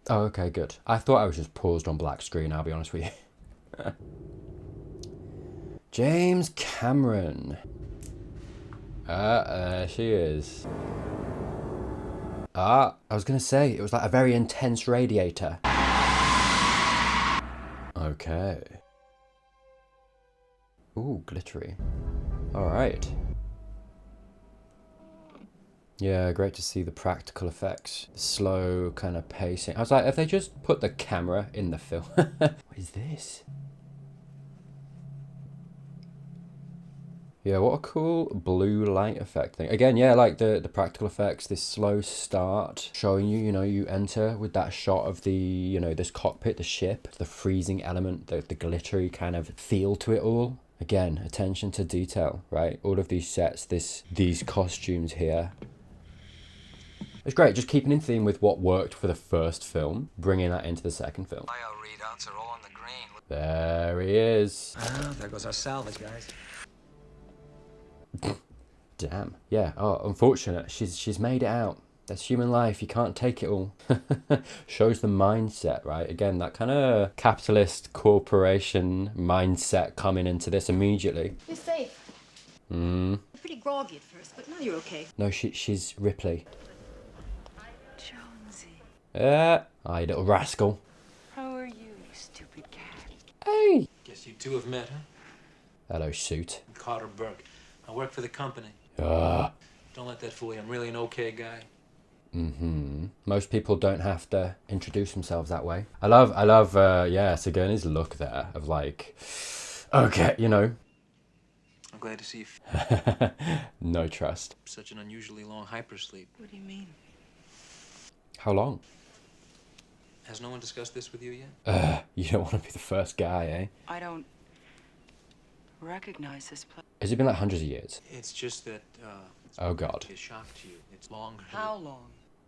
Oh, okay, good. I thought I was just paused on black screen, I'll be honest with you. James Cameron. There she is. I was going to say, it was like a very intense radiator. Okay. Ooh, glittery. Alright. Yeah, great to see the practical effects. The slow kind of pacing. I was like, if they just put the camera in the film. What is this? Yeah, what a cool blue light effect thing. Again, yeah, like the practical effects, this slow start showing you, you enter with that shot of the, this cockpit, the ship, the freezing element, the glittery kind of feel to it all. Again, attention to detail, right? All of these sets, these costumes here. It's great, just keeping in theme with what worked for the first film, bringing that into the second film. Bio readouts are all on the green. There he is. Ah, there goes our salvage, guys. Damn. Yeah. Oh, unfortunate. She's made it out. That's human life. You can't take it all. Shows the mindset, right? Again, that kind of capitalist corporation mindset coming into this immediately. You're safe. You're pretty groggy at first, but now you're okay. No, she's Ripley. Jonesy. Aye, little rascal. How are you, you stupid cat? Hey. Guess you two have met, huh? Hello, suit. I'm Carter Burke. I work for the company. Ah. Don't let that fool you. I'm really an okay guy. Most people don't have to introduce themselves that way. I love, Sigourney's look there of like, okay, I'm glad to see you. No trust. Such an unusually long hypersleep. What do you mean? How long? Has no one discussed this with you yet? You don't want to be the first guy, eh? I don't recognize this place. Has it been like hundreds of years? It's just that, Oh God. it's a shock to you. It's longer. How long?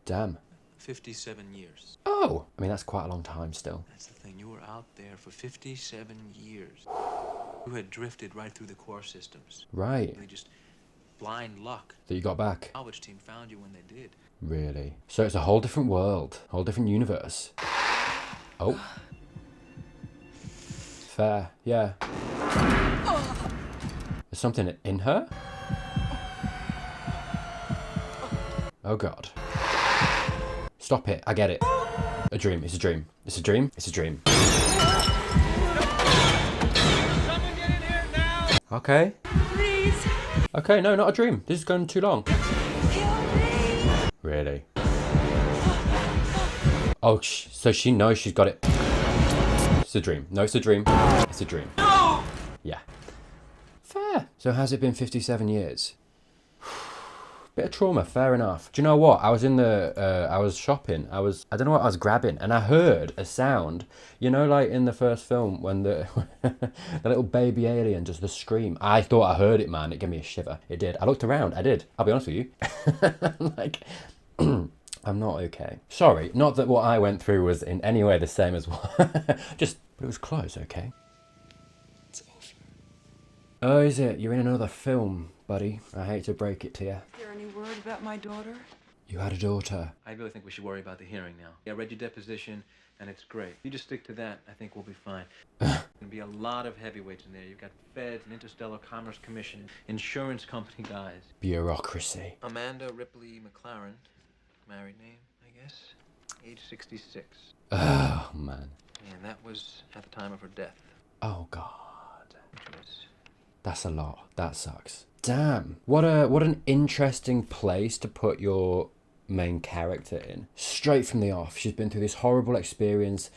Damn. 57 years. Oh, I mean, that's quite a long time still. That's the thing. You were out there for 57 years. You had drifted right through the core systems. Right. Really just blind luck. That you got back. The salvage team found you when they did. Really? So it's a whole different world, whole different universe. Oh. Fair, yeah. There's something in her? Oh God. Stop it, I get it. A dream, it's a dream. It's a dream, it's a dream. Someone get in here now! Okay. Please, Okay, no, not a dream. This is going too long. kill me. Really? Oh, so she knows she's got it. It's a dream. No, it's a dream. It's a dream. No! Yeah. Fair. So has it been 57 years? Bit of trauma, fair enough. Do you know what? I was I was shopping. I don't know what I was grabbing, and I heard a sound. Like in the first film when the little baby alien does the scream. I thought I heard it, man. It gave me a shiver. It did. I looked around. I did. I'll be honest with you. Like, I'm not okay. Sorry, not that what I went through was in any way the same as what. But it was close, okay? It's over. Oh, is it? You're in another film, buddy. I hate to break it to you. Is there any word about my daughter? You had a daughter. I really think we should worry about the hearing now. I read your deposition, and it's great. You just stick to that, I think we'll be fine. There's gonna be a lot of heavyweights in there. You've got Feds and Interstellar Commerce Commission, insurance company guys. Bureaucracy. Amanda Ripley McLaren, married name, I guess. Age 66. Oh, man. And that was at the time of her death, Oh, God. which was... That's a lot. That sucks. Damn. What an interesting place to put your main character in. Straight from the off. She's been through this horrible experience,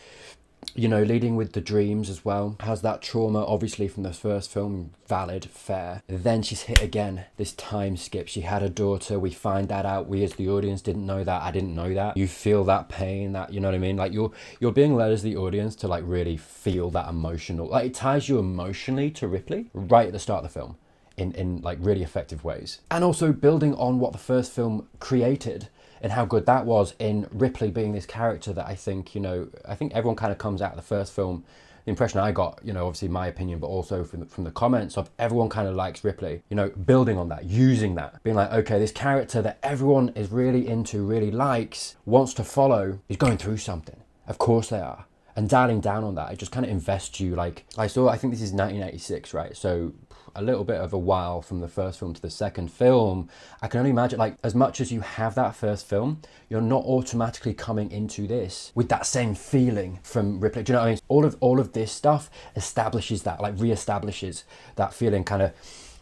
leading with the dreams as well. Has that trauma, obviously, from the first film. Valid, fair. Then she's hit again. This time skip. She had a daughter. We find that out. We as the audience didn't know that. I didn't know that. You feel that pain, that, you know what I mean? Like, you're being led as the audience to, like, really feel that emotional. Like, it ties you emotionally to Ripley right at the start of the film. In like really effective ways. And also building on what the first film created and how good that was in Ripley being this character that I think everyone kind of comes out of the first film. The impression I got, obviously my opinion, but also from the comments of everyone kind of likes Ripley, building on that, using that, being like, okay, this character that everyone is really into, really likes, wants to follow, is going through something. Of course they are. And dialing down on that, it just kind of invests you. Like, I think this is 1986, right? So a little bit of a while from the first film to the second film. I can only imagine, like, as much as you have that first film, you're not automatically coming into this with that same feeling from Ripley. Do you know what I mean? All of this stuff establishes that, like, reestablishes that feeling, kind of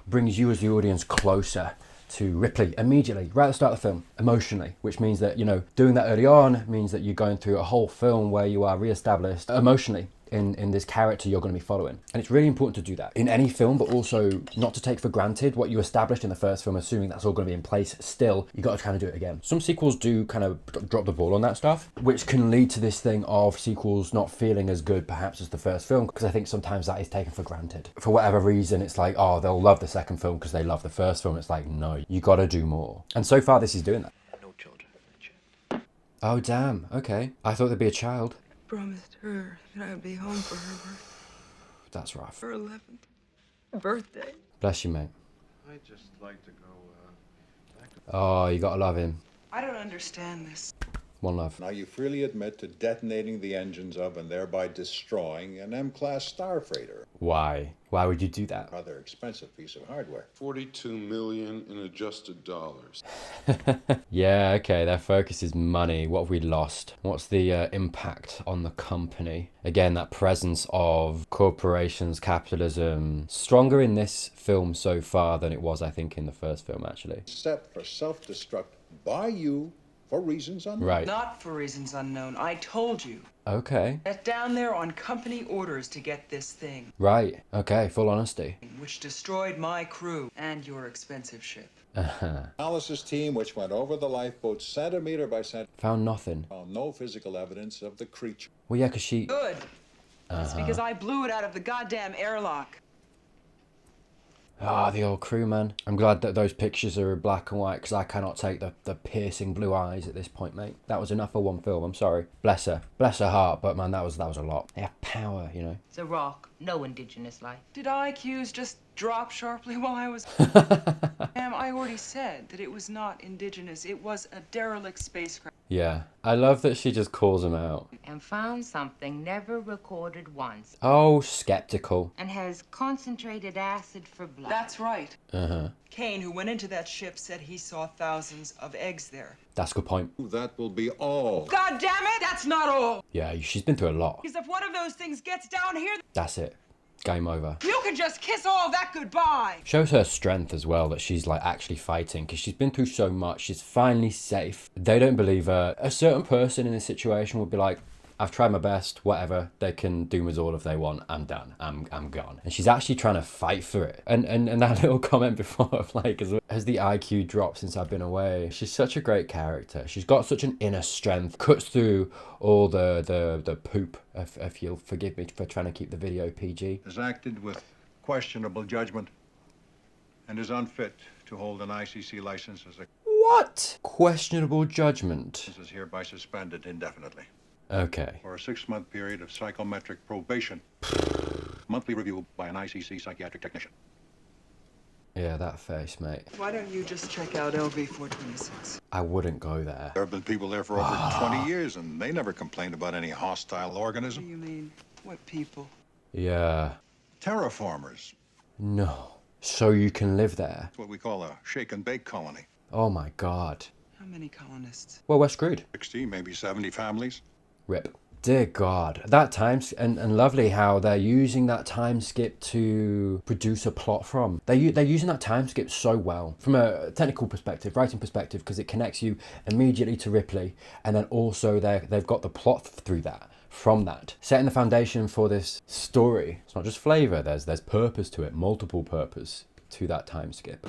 brings you as the audience closer to Ripley immediately, right at the start of the film, emotionally, which means that, you know, doing that early on means that you're going through a whole film where you are reestablished emotionally in this character you're going to be following. And it's really important to do that in any film, but also not to take for granted what you established in the first film, assuming that's all going to be in place still. You got to kind of do it again. Some sequels do kind of drop the ball on that stuff, which can lead to this thing of sequels not feeling as good perhaps as the first film, because I think sometimes that is taken for granted. For whatever reason, it's like, oh, they'll love the second film because they love the first film. It's like, no, you got to do more. And so far this is doing that. No children. Not yet. Oh, damn. Okay. I thought there'd be a child. Promised her that I would be home for That's rough. her 11th birthday. Bless you, mate. I'd just like to go back to... Oh, you got to love him. I don't understand this. One love. Now you freely admit to detonating the engines of and thereby destroying an M-class starfreighter. Why? Why would you do that? Rather expensive piece of hardware. 42 million in adjusted dollars. Yeah, okay, their focus is money. What have we lost? What's the impact on the company? Again, that presence of corporations, capitalism, stronger in this film so far than it was, I think, in the first film, actually. Set for self-destruct by you for reasons unknown. Right. Not for reasons unknown. I told you. Okay. That down there on company orders to get this thing, Right. Okay, full honesty. which destroyed my crew and your expensive ship. Analysis team, which went over the lifeboat centimeter by centimeter, Found nothing. found no physical evidence of the creature. Well, yeah, because she... Good. It's because I blew it out of the goddamn airlock. Ah, the old crew, man. I'm glad that those pictures are in black and white, because I cannot take the piercing blue eyes at this point, mate. That was enough for one film, I'm sorry. Bless her. Bless her heart, but man, that was a lot. They have power, you know. It's a rock, no indigenous life. Did IQs just drop sharply while I was... Ma'am, I already said that it was not indigenous. It was a derelict spacecraft. Yeah. I love that she just calls him out. And found something never recorded once. Oh, skeptical. And has concentrated acid for blood. That's right. Kane, who went into that ship, said he saw thousands of eggs there. That's a good point. That will be all. God damn it! That's not all! Yeah, she's been through a lot. Because if one of those things gets down here, That's it. Game over. you can just kiss all that goodbye! Shows her strength as well, that she's like actually fighting, because she's been through so much. She's finally safe. They don't believe her. A certain person in this situation would be like, I've tried my best, whatever. They can doom us all if they want. I'm done. I'm gone. And she's actually trying to fight for it. And that little comment before of like, has the IQ dropped since I've been away? She's such a great character. She's got such an inner strength. Cuts through all the poop, if you'll forgive me for trying to keep the video PG. Has acted with questionable judgment and is unfit to hold an ICC license as What? Questionable judgment. is hereby suspended indefinitely Okay. for a 6-month period of psychometric probation. Monthly review by an ICC psychiatric technician. Yeah, that face, mate. Why don't you just check out LV-426? I wouldn't go there. There have been people there for over 20 years, and they never complained about any hostile What do organism. you mean? What people? Yeah. Terraformers. No. So you can live there? That's what we call a shake and bake colony. Oh my god. How many colonists? Well, we're screwed. 60, maybe 70 families. Rip. Dear God. That time, and lovely how they're using that time skip to produce a plot from. They're using that time skip so well from a technical perspective, writing perspective, because it connects you immediately to Ripley, and then also they've got the plot through that. From that, setting the foundation for this story. It's not just flavor. There's purpose to it, multiple purpose to that time skip.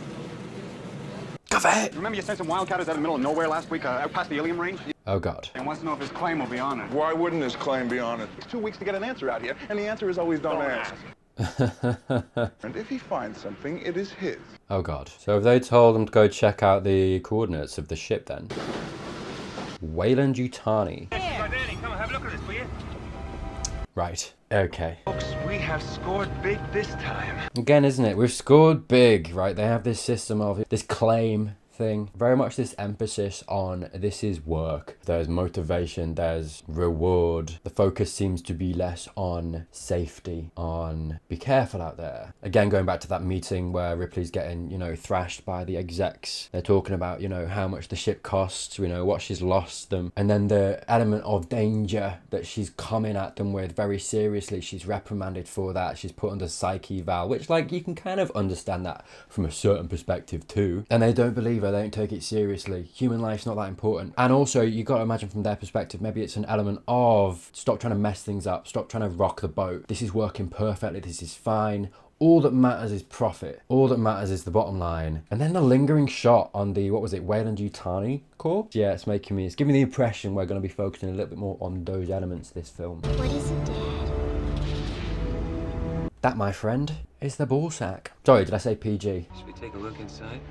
Cover it. Remember you sent some wildcatters out in the middle of nowhere last week, out past the Ilium range? Oh God. And wants to know if his claim will be on it. Why wouldn't his claim be on it? It's 2 weeks to get an answer out here, and the answer is always don't ask. And if he finds something, it is his. Oh God. So have they told him to go check out the coordinates of the ship then? Wayland Yutani. Danny, come have a look at this, will you? Right. Okay. Folks, we have scored big this time. Again, isn't it? We've scored big, right? They have this system of this claim thing. Very much this emphasis on this is work. There's motivation, there's reward. The focus seems to be less on safety, on be careful out there. Again, going back to that meeting where Ripley's getting, you know, thrashed by the execs. They're talking about, you know, how much the ship costs, you know, what she's lost them. And then the element of danger that she's coming at them with very seriously. She's reprimanded for that. She's put under psyche eval, which, like, you can kind of understand that from a certain perspective too. And they don't believe her. They don't take it seriously. Human life's not that important. And also, you got to imagine from their perspective, maybe it's an element of stop trying to mess things up. Stop trying to rock the boat. This is working perfectly. This is fine. All that matters is profit. All that matters is the bottom line. And then the lingering shot on the, what was it, Weyland-Yutani core? Yeah, it's giving me the impression we're going to be focusing a little bit more on those elements of this film. What is it, Dad? That, my friend, is the ball sack. Sorry, did I say PG? Should we take a look inside?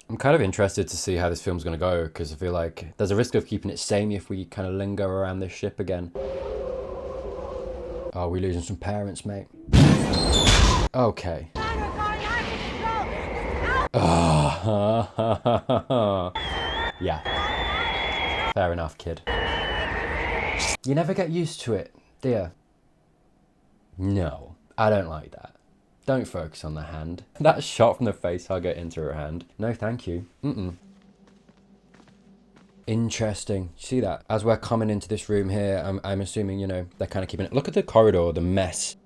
I'm kind of interested to see how this film's going to go, because I feel like there's a risk of keeping it samey if we kind of linger around this ship again. Oh, we're losing some parents, mate. Okay. Yeah. Fair enough, kid. You never get used to it, do you? No, I don't like that. Don't focus on the hand. That shot from the face hugger into her hand. No, thank you. Interesting. See that? As we're coming into this room here, I'm assuming, you know, they're kind of keeping it. Look at the corridor, the mess.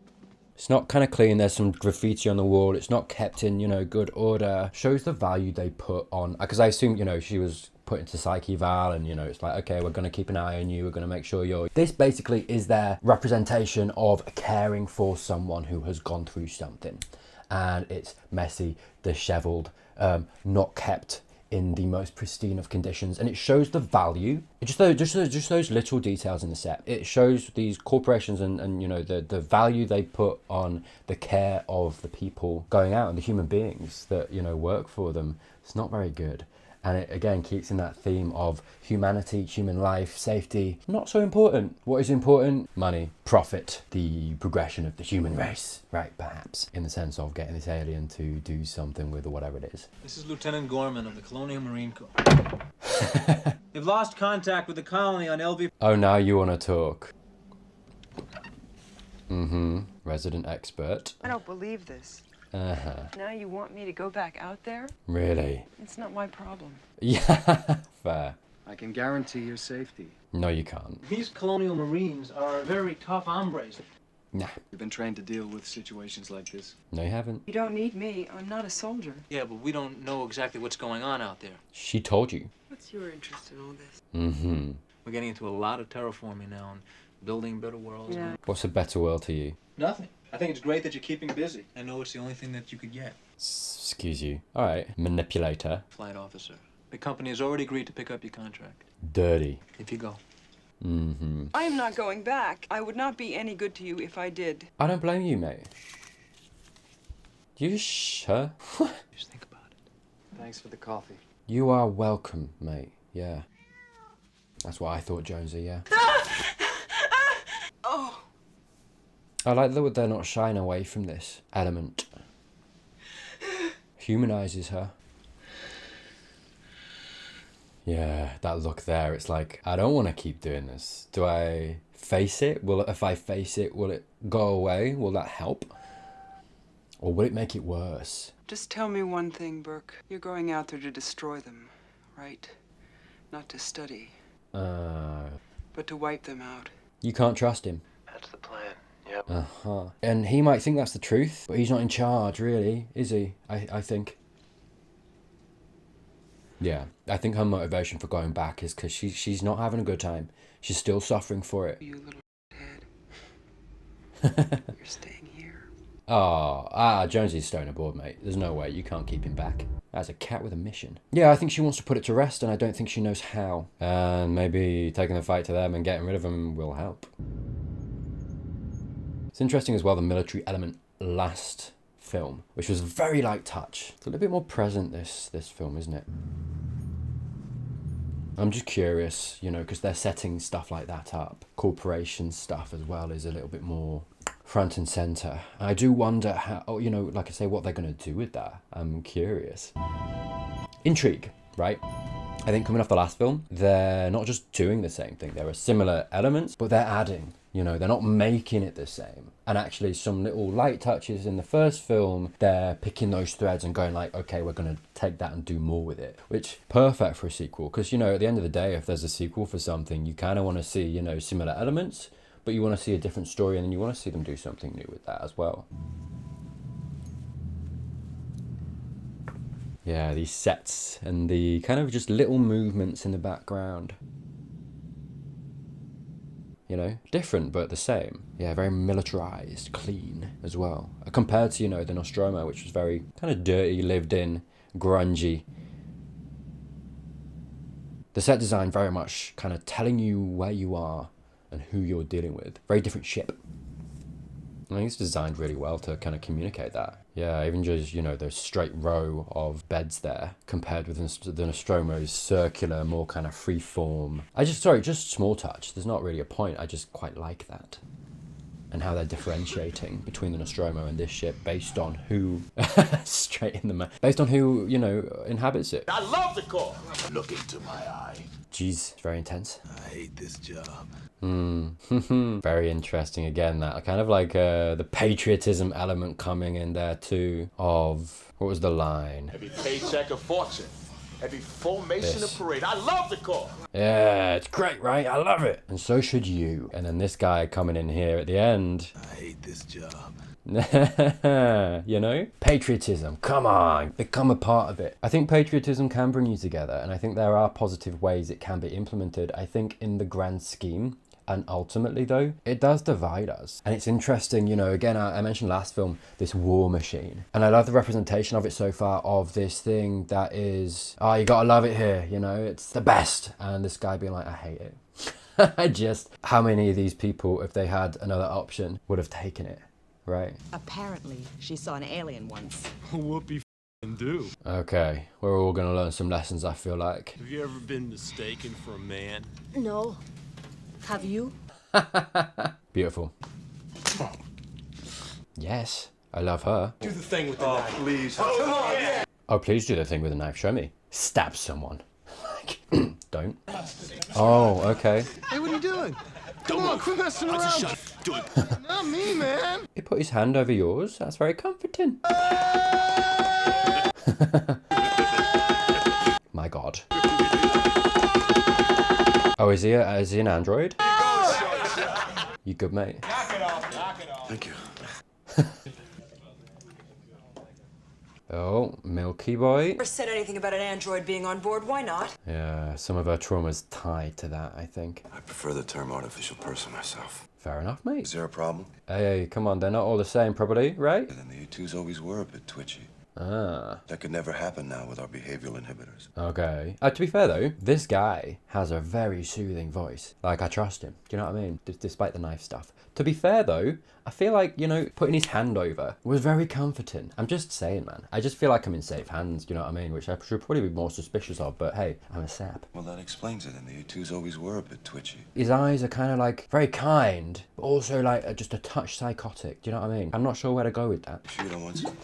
It's not kind of clean. There's some graffiti on the wall. It's not kept in, you know, good order. Shows the value they put on, because I assume, you know, she was put into psyche eval, and, you know, it's like, okay, we're going to keep an eye on you. We're going to make sure you're... This basically is their representation of caring for someone who has gone through something. And it's messy, disheveled, not kept in the most pristine of conditions, and it shows the value. Just those little details in the set. It shows these corporations and you know, the value they put on the care of the people going out and the human beings that, you know, work for them. It's not very good. And it again keeps in that theme of humanity, human life, safety. Not so important. What is important? Money, profit, the progression of the human race, right? Perhaps in the sense of getting this alien to do something with or whatever it is. This is Lieutenant Gorman of the Colonial Marine Corps. They've lost contact with the colony on LV. Oh, now you want to talk. Resident expert. I don't believe this. Now you want me to go back out there? Really? It's not my problem. Yeah, fair. I can guarantee your safety. No, you can't. These Colonial Marines are very tough hombres. Nah. You've been trained to deal with situations like this. No, you haven't. You don't need me. I'm not a soldier. Yeah, but we don't know exactly what's going on out there. She told you. What's your interest in all this? We're getting into a lot of terraforming now and building better worlds. Yeah. What's a better world to you? Nothing. I think it's great that you're keeping busy. I know it's the only thing that you could get. Excuse you. All right. Manipulator. Flight officer. The company has already agreed to pick up your contract. Dirty. If you go. I am not going back. I would not be any good to you if I did. I don't blame you, mate. You sure? Just think about it. Thanks for the coffee. You are welcome, mate. Yeah. That's what I thought, Jonesy, yeah. Oh. I like that they're not shying away from this element. Humanizes her. Yeah, that look there, it's like, I don't want to keep doing this. Do I face it? If I face it, will it go away? Will that help? Or will it make it worse? Just tell me one thing, Burke. You're going out there to destroy them, right? Not to study, but to wipe them out. You can't trust him. That's the plan. Yep. And he might think that's the truth, but he's not in charge, really, is he? I think. Yeah, I think her motivation for going back is because she's not having a good time. She's still suffering for it. You little head. You're staying here. Jonesy's stone aboard, mate. There's no way. You can't keep him back. As a cat with a mission. Yeah, I think she wants to put it to rest, and I don't think she knows how. And maybe taking the fight to them and getting rid of them will help. It's interesting as well, the military element last film, which was very light touch. It's a little bit more present this film, isn't it? I'm just curious, you know, because they're setting stuff like that up. Corporation stuff as well is a little bit more front and center. I do wonder how, you know, like I say, what they're going to do with that. I'm curious. intrigue, right? I think coming off the last film, they're not just doing the same thing. There are similar elements, but they're adding, you know, they're not making it the same. And actually some little light touches in the first film, they're picking those threads and going like, okay, we're going to take that and do more with it, which perfect for a sequel. Because, you know, at the end of the day, if there's a sequel for something, you kind of want to see, you know, similar elements, but you want to see a different story, and then you want to see them do something new with that as well. Yeah, these sets and the kind of just little movements in the background. You know, different but the same. Yeah, very militarized, clean as well. Compared to, you know, the Nostromo, which was very kind of dirty, lived in, grungy. The set design very much kind of telling you where you are and who you're dealing with. Very different ship. I think it's designed really well to kind of communicate that. Yeah, even just, you know, the straight row of beds there compared with the Nostromo's circular, more kind of free form. Just small touch. There's not really a point. I just quite like that. And how they're differentiating between the Nostromo and this ship based on who, straight in the mouth, based on who, you know, inhabits it. I love the car. Look into my eye. Jeez, it's very intense. I hate this job. Very interesting again, that kind of like the patriotism element coming in there too of, what was the line? Every paycheck a fortune. Every formation a parade. I love the car. Yeah, it's great, right? I love it. And so should you. And then this guy coming in here at the end. I hate this job. You know? Patriotism, come on, become a part of it. I think patriotism can bring you together, and I think there are positive ways it can be implemented. I think in the grand scheme, and ultimately though, it does divide us. And it's interesting, you know, again, I mentioned last film, this war machine. And I love the representation of it so far, of this thing that is, oh, you gotta love it here, you know, it's the best. And this guy being like, I hate it. How many of these people, if they had another option, would have taken it, right? Apparently, she saw an alien once. Whoopie do. Okay, we're all gonna learn some lessons, I feel like. Have you ever been mistaken for a man? No. Have you? Beautiful. Yes, I love her. Do the thing with the knife. Please. Come on, yeah. Oh, please do the thing with a knife. Show me. Stab someone. Don't. Oh, okay. Hey, what are you doing? Come on, quit messing around. Do it. Not me, man. He put his hand over yours. That's very comforting. My God. Oh, is he an android? You good, mate? Knock it off. Thank you. Oh, Milky Boy. Never said anything about an android being on board. Why not? Yeah, some of her trauma's tied to that, I think. I prefer the term artificial person myself. Fair enough, mate. Is there a problem? Hey, come on, they're not all the same, probably, right? And the U2s always were a bit twitchy. Ah. That could never happen now with our behavioral inhibitors. Okay. To be fair though, this guy has a very soothing voice. Like, I trust him. Do you know what I mean? Despite the knife stuff. To be fair though, I feel like, you know, putting his hand over was very comforting. I'm just saying, man. I just feel like I'm in safe hands, do you know what I mean? Which I should probably be more suspicious of, but hey, I'm a sap. Well, that explains it, and the U2s always were a bit twitchy. His eyes are kind of like very kind, but also like just a touch psychotic, do you know what I mean? I'm not sure where to go with that. You don't want some?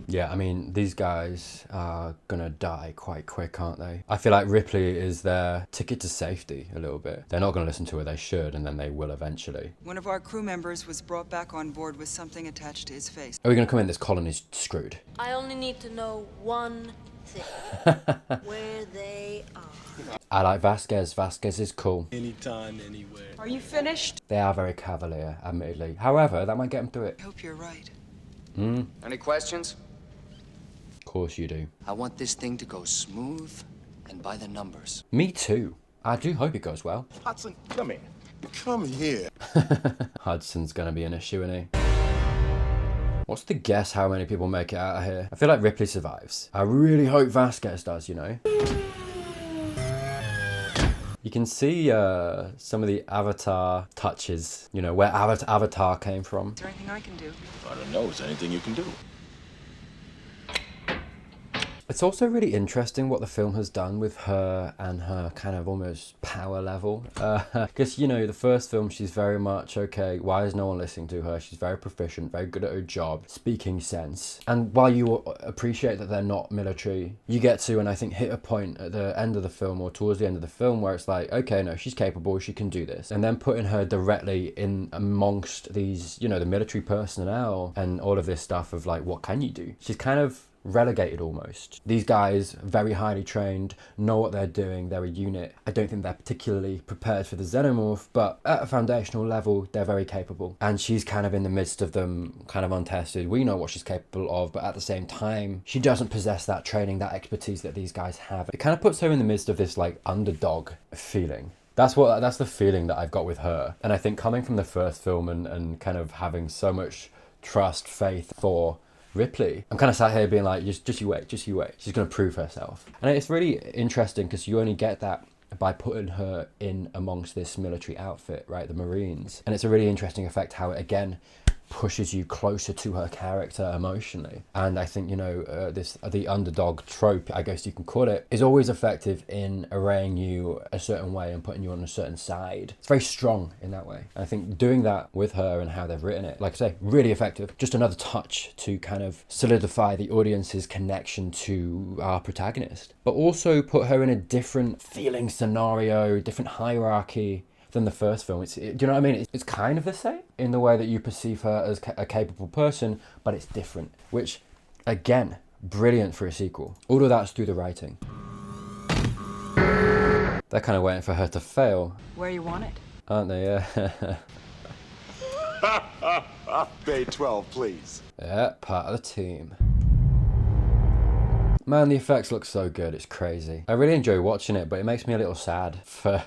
Yeah, I mean, these guys are gonna die quite quick, aren't they? I feel like Ripley is their ticket to safety a little bit. They're not gonna listen to her, they should, and then they will eventually. One of our crew members was brought back on board with something attached to his face. Are we gonna come in? This colony's screwed. I only need to know one thing. Where they are. I like Vasquez. Vasquez is cool. Anytime, anywhere. Are you finished? They are very cavalier, admittedly. However, that might get them through it. I hope you're right. Any questions? Of course you do. I want this thing to go smooth and by the numbers. Me too. I do hope it goes well. Hudson, come here. Come here. Hudson's gonna be an issue, isn't he? What's the guess how many people make it out of here? I feel like Ripley survives. I really hope Vasquez does, you know? You can see some of the Avatar touches, you know, where Avatar came from. Is there anything I can do? I don't know. Is there anything you can do? It's also really interesting what the film has done with her and her kind of almost power level. Because, you know, the first film, she's very much, okay, why is no one listening to her? She's very proficient, very good at her job, speaking sense. And while you appreciate that they're not military, you get to, and I think hit a point at the end of the film or towards the end of the film where it's like, okay, no, she's capable, she can do this. And then putting her directly in amongst these, you know, the military personnel and all of this stuff of like, what can you do? She's kind of relegated almost. These guys, very highly trained, know what they're doing, they're a unit. I don't think they're particularly prepared for the xenomorph, but at a foundational level, they're very capable. And she's kind of in the midst of them, kind of untested. We know what she's capable of, but at the same time, she doesn't possess that training, that expertise that these guys have. It kind of puts her in the midst of this like underdog feeling. That's the feeling that I've got with her. And I think coming from the first film and kind of having so much trust, faith for Ripley, I'm kind of sat here being like, just you wait. She's going to prove herself. And it's really interesting because you only get that by putting her in amongst this military outfit, right? The Marines. And it's a really interesting effect how it, again, pushes you closer to her character emotionally. And I think, you know, the underdog trope, I guess you can call it, is always effective in arraying you a certain way and putting you on a certain side. It's very strong in that way. And I think doing that with her and how they've written it, like I say, really effective. Just another touch to kind of solidify the audience's connection to our protagonist, but also put her in a different feeling scenario, different hierarchy than the first film. Do you know what I mean? It's kind of the same in the way that you perceive her as a capable person, but it's different, which, again, brilliant for a sequel. All of that's through the writing. They're kind of waiting for her to fail. Where you want it? Aren't they? Yeah. Bay 12, please. Yeah, part of the team. Man, the effects look so good, it's crazy. I really enjoy watching it, but it makes me a little sad for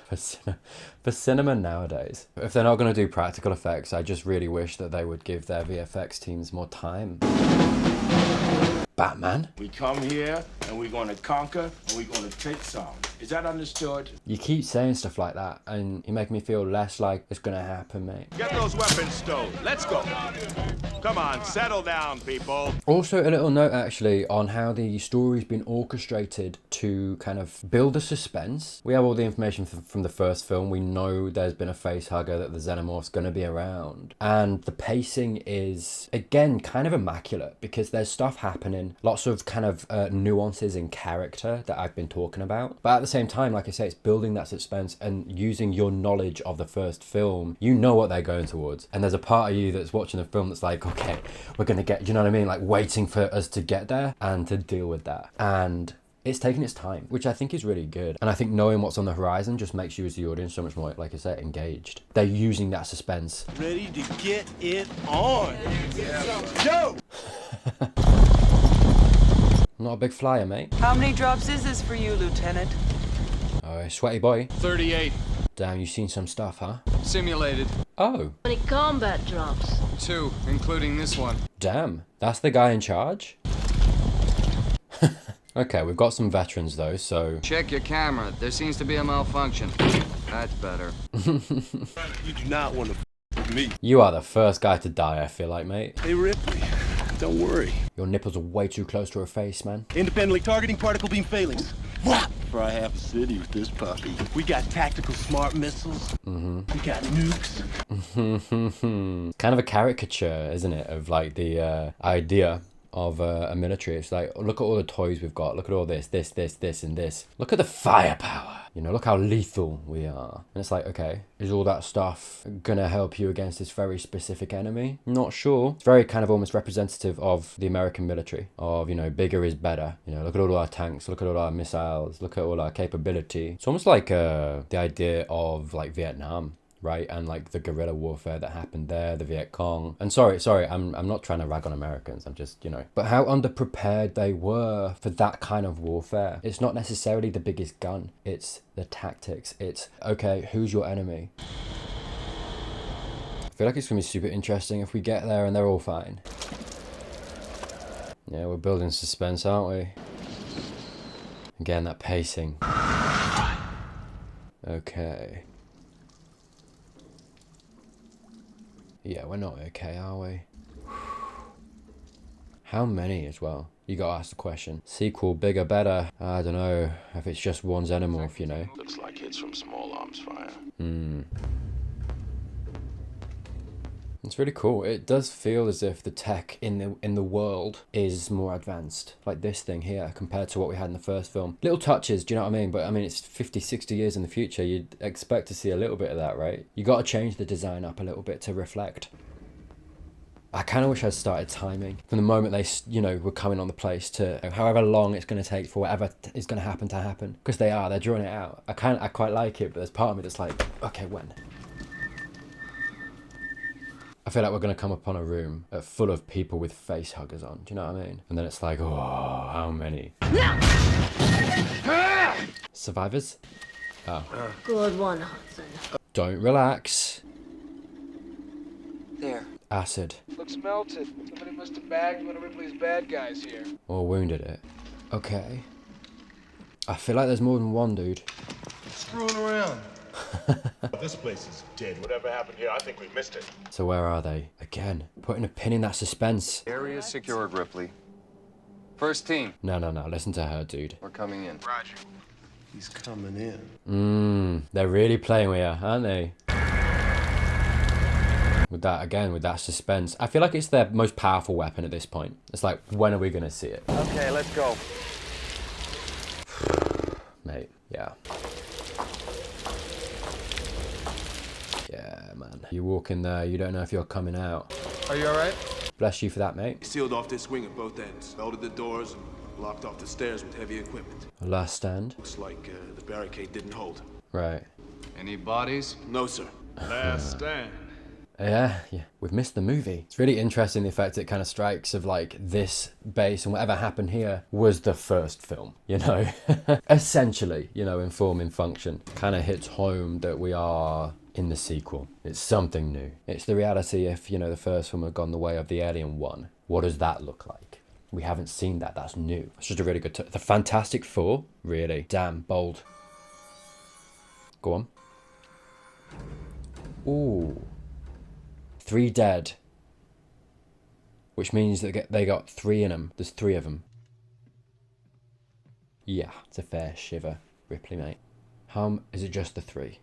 cinema nowadays. If they're not going to do practical effects, I just really wish that they would give their VFX teams more time. Batman? We come here, and we're going to conquer, and we're going to take some. Is that understood? You keep saying stuff like that, and you make me feel less like it's going to happen, mate. Get those weapons stowed. Let's go. Come on, settle down, people. Also, a little note, actually, on how the story's been orchestrated to kind of build a suspense. We have all the information from the first film. We know there's been a facehugger, that the xenomorph's going to be around. And the pacing is, again, kind of immaculate, because there's stuff happening, lots of kind of nuances in character that I've been talking about. But at the same time, like I say, it's building that suspense and using your knowledge of the first film. You know what they're going towards. And there's a part of you that's watching the film that's like, okay, we're going to get, you know what I mean? Like waiting for us to get there and to deal with that. And it's taking its time, which I think is really good. And I think knowing what's on the horizon just makes you as the audience so much more, like I said, engaged. They're using that suspense. Ready to get it on. Go! Not a big flyer, mate. How many drops is this for you, Lieutenant? Oh, sweaty boy. 38. Damn, you've seen some stuff, huh? Simulated. Oh. How many combat drops? 2, including this one. Damn, that's the guy in charge? Okay, we've got some veterans though, so... Check your camera. There seems to be a malfunction. That's better. You do not want to with me. You are the first guy to die, I feel like, mate. Hey, Ripley. Don't worry. Your nipples are way too close to her face, man. Independently targeting particle beam failings. What? For I have a city with this puppy. We got tactical smart missiles. We got nukes. Kind of a caricature, isn't it, of like the idea of a military. It's like, look at all the toys we've got. Look at all this, and this. Look at the firepower. You know, look how lethal we are. And it's like, okay, is all that stuff gonna help you against this very specific enemy? Not sure. It's very kind of almost representative of the American military, of, you know, bigger is better. You know, look at all our tanks, look at all our missiles, look at all our capability. It's almost like the idea of like Vietnam, right? And like the guerrilla warfare that happened there, the Viet Cong. And sorry, I'm not trying to rag on Americans. I'm just, you know, but how underprepared they were for that kind of warfare. It's not necessarily the biggest gun. It's the tactics. It's, okay, who's your enemy? I feel like it's gonna be super interesting if we get there and they're all fine. Yeah, we're building suspense, aren't we? Again, that pacing. Okay. Yeah, we're not okay, are we? How many as well? You gotta ask the question. Sequel, bigger, better. I don't know if it's just one xenomorph, you know. Looks like hits from small arms fire. It's really cool. It does feel as if the tech in the world is more advanced. Like this thing here compared to what we had in the first film. Little touches, do you know what I mean? But I mean, it's 50, 60 years in the future. You'd expect to see a little bit of that, right? You got to change the design up a little bit to reflect. I kind of wish I'd started timing from the moment they, you know, were coming on the place to however long it's going to take for whatever is going to happen. Because they're drawing it out. I quite like it, but there's part of me that's like, okay, when? I feel like we're going to come upon a room full of people with face huggers on. Do you know what I mean? And then it's like, oh, how many? Survivors? Oh. Good one, Hudson. Don't relax. There. Acid. Looks melted. Somebody must have bagged one of Ripley's bad guys here. Or wounded it. Okay. I feel like there's more than one dude. Screwing around. This place is dead. Whatever happened here, I think we missed it. So where are they? Again, putting a pin in that suspense. Area secured, Ripley. First team. No. Listen to her, dude. We're coming in. Roger. He's coming in. They're really playing with her, aren't they? With that suspense. I feel like it's their most powerful weapon at this point. It's like, when are we going to see it? Okay, let's go. Mate, yeah. Yeah, man. You walk in there, you don't know if you're coming out. Are you alright? Bless you for that, mate. Sealed off this wing at both ends. Bolted the doors and blocked off the stairs with heavy equipment. Last stand. Looks like the barricade didn't hold. Right. Any bodies? No, sir. Last stand. Yeah, we've missed the movie. It's really interesting the effect it kind of strikes of like this base and whatever happened here was the first film, you know? Essentially, you know, in form, in function. Kind of hits home that we are in the sequel. It's something new. It's the reality if, you know, the first film had gone the way of the Alien one. What does that look like? We haven't seen that. That's new. It's just a really good... The Fantastic Four, really. Damn, bold. Go on. Ooh. 3 dead. Which means that they got 3 in them. There's 3 of them. Yeah, it's a fair shiver, Ripley, mate. Is it just the 3?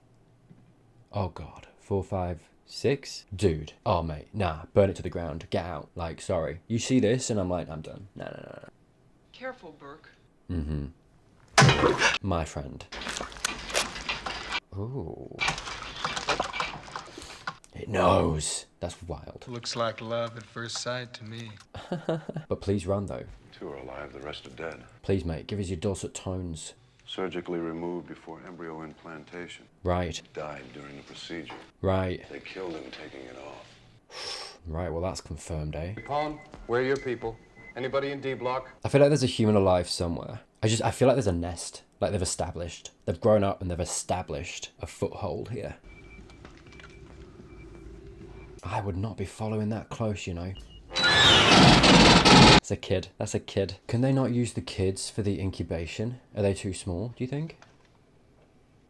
Oh, God. 4, 5, 6? Dude. Oh, mate. Nah, burn it to the ground. Get out. Like, sorry. You see this and I'm like, I'm done. No. Careful, Burke. My friend. Ooh. It knows. That's wild. Looks like love at first sight to me. But please run, though. 2 are alive, the rest are dead. Please, mate, give us your dulcet tones. Surgically removed before embryo implantation. Right. Died during the procedure. Right. They killed him taking it off. Right, well, that's confirmed, eh? Pawn, where are your people? Anybody in D block? I feel like there's a human alive somewhere. I feel like there's a nest. Like they've established. They've grown up and they've established a foothold here. I would not be following that close, you know. It's a kid. That's a kid. Can they not use the kids for the incubation? Are they too small, do you think?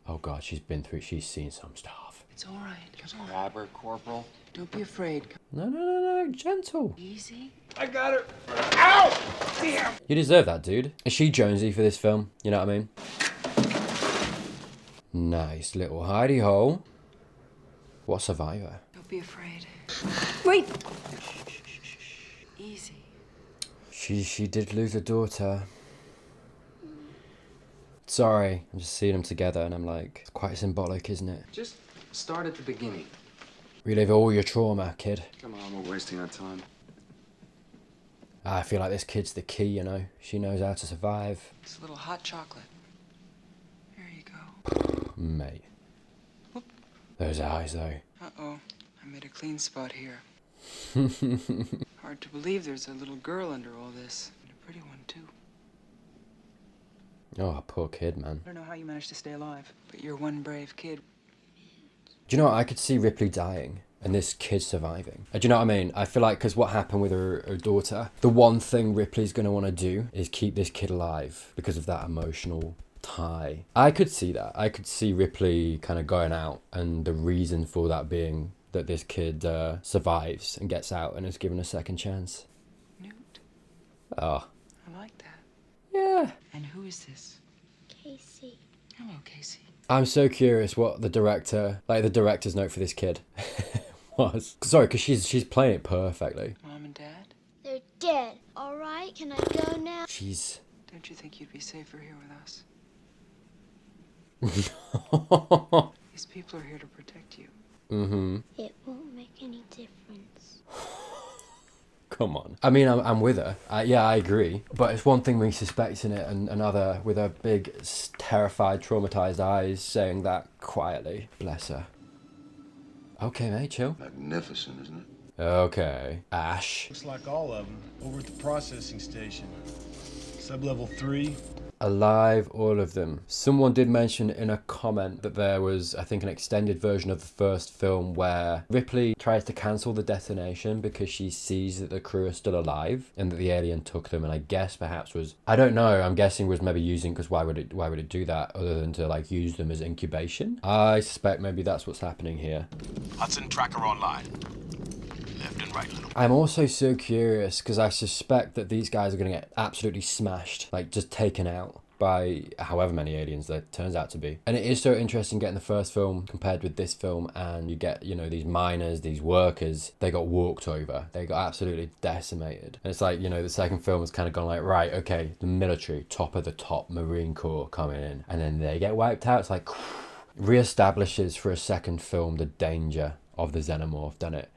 Oh, God, she's seen some stuff. It's all right. Come on. Grab her, Corporal. Don't be afraid. No. Gentle. Easy. I got her. Ow! Damn! You deserve that, dude. Is she Jonesy for this film? You know what I mean? Nice little hidey hole. What survivor? Don't be afraid. Wait! Easy. She did lose a daughter. Sorry, I'm just seeing them together and I'm like, it's quite symbolic, isn't it? Just start at the beginning. Relive all your trauma, kid. Come on, we're wasting our time. I feel like this kid's the key, you know. She knows how to survive. It's a little hot chocolate. Here you go. Mate. Whoop. Those eyes, though. Uh-oh. I made a clean spot here. Hard to believe there's a little girl under all this. And a pretty one, too. Oh, poor kid, man. I don't know how you managed to stay alive, but you're one brave kid. Do you know what? I could see Ripley dying and this kid surviving. Do you know what I mean? I feel like because what happened with her daughter, the one thing Ripley's going to want to do is keep this kid alive because of that emotional tie. I could see that. I could see Ripley kind of going out and the reason for that being that this kid survives and gets out and is given a second chance. Newt. Oh. I And who is this? Casey. Hello, Casey. I'm so curious what the director's note for this kid was. Sorry, because she's playing it perfectly. Mom and Dad? They're dead. All right, can I go now? Jeez. Don't you think you'd be safer here with us? These people are here to protect you. Mm-hmm. It won't make any difference. Come on. I mean, I'm with her. Yeah, I agree. But it's one thing me suspecting it and another with her big, terrified, traumatized eyes saying that quietly. Bless her. Okay, mate, chill. Magnificent, isn't it? Okay. Ash. Looks like all of them. Over at the processing station. Sub-level 3. Alive, all of them. Someone did mention in a comment that there was, I think, an extended version of the first film where Ripley tries to cancel the detonation because she sees that the crew are still alive and that the alien took them, and I guess perhaps was, I don't know, I'm guessing was maybe using, because why would it do that other than to like use them as incubation? I suspect maybe that's what's happening here. Hudson tracker online. Left and right, little. I'm also so curious because I suspect that these guys are going to get absolutely smashed, like just taken out by however many aliens there turns out to be. And it is so interesting getting the first film compared with this film, and you get, you know, these miners, these workers, they got walked over. They got absolutely decimated. And it's like, you know, the second film has kind of gone like, right, okay, the military, top of the top, Marine Corps coming in, and then they get wiped out. It's like, reestablishes for a second film the danger of the xenomorph, doesn't it?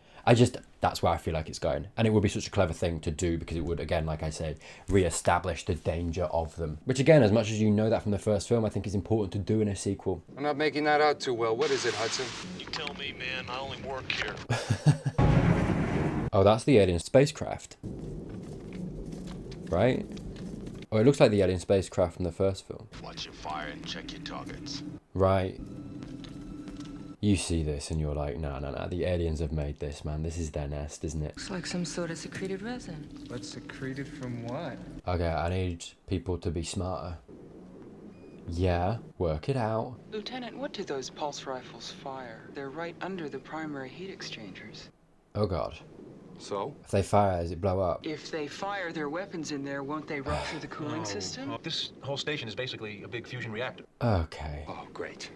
That's where I feel like it's going. And it would be such a clever thing to do because it would, again, like I said, re-establish the danger of them. Which again, as much as you know that from the first film, I think is important to do in a sequel. I'm not making that out too well. What is it, Hudson? You tell me, man. I only work here. Oh, that's the alien spacecraft. Right? Oh, it looks like the alien spacecraft from the first film. Watch your fire and check your targets. Right. You see this and you're like, no, the aliens have made this, man. This is their nest, isn't it? Looks like some sort of secreted resin. But secreted from what? Okay, I need people to be smarter. Yeah, work it out. Lieutenant, what do those pulse rifles fire? They're right under the primary heat exchangers. Oh god. So? If they fire, does it blow up? If they fire their weapons in there, won't they rupture the cooling system? This whole station is basically a big fusion reactor. Okay. Oh, great.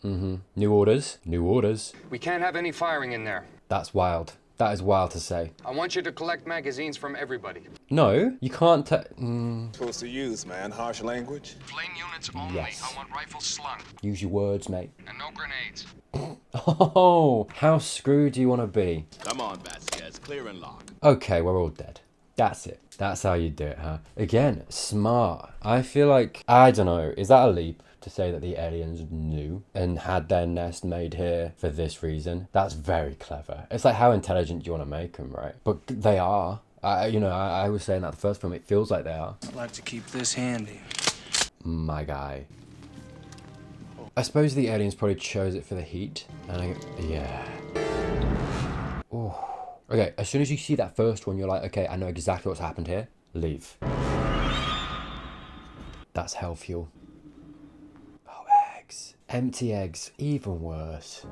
Mm-hmm. New orders. New orders. We can't have any firing in there. That's wild. That is wild to say. I want you to collect magazines from everybody. No, you can't Supposed to use, man. Harsh language. Flame units only. Yes. I want rifles slung. Use your words, mate. And no grenades. Oh, how screwed do you want to be? Come on, Vasquez. Clear and lock. Okay, we're all dead. That's it. That's how you do it, huh? Again, smart. I feel like, I don't know, is that a leap to say that the aliens knew and had their nest made here for this reason? That's very clever. It's like, how intelligent do you want to make them, right? But they are. I was saying that the first film, it feels like they are. I'd like to keep this handy. My guy. I suppose the aliens probably chose it for the heat. Yeah. Oh. Okay, as soon as you see that first one, you're like, okay, I know exactly what's happened here. Leave. That's hell fuel. Oh, eggs. Empty eggs. Even worse.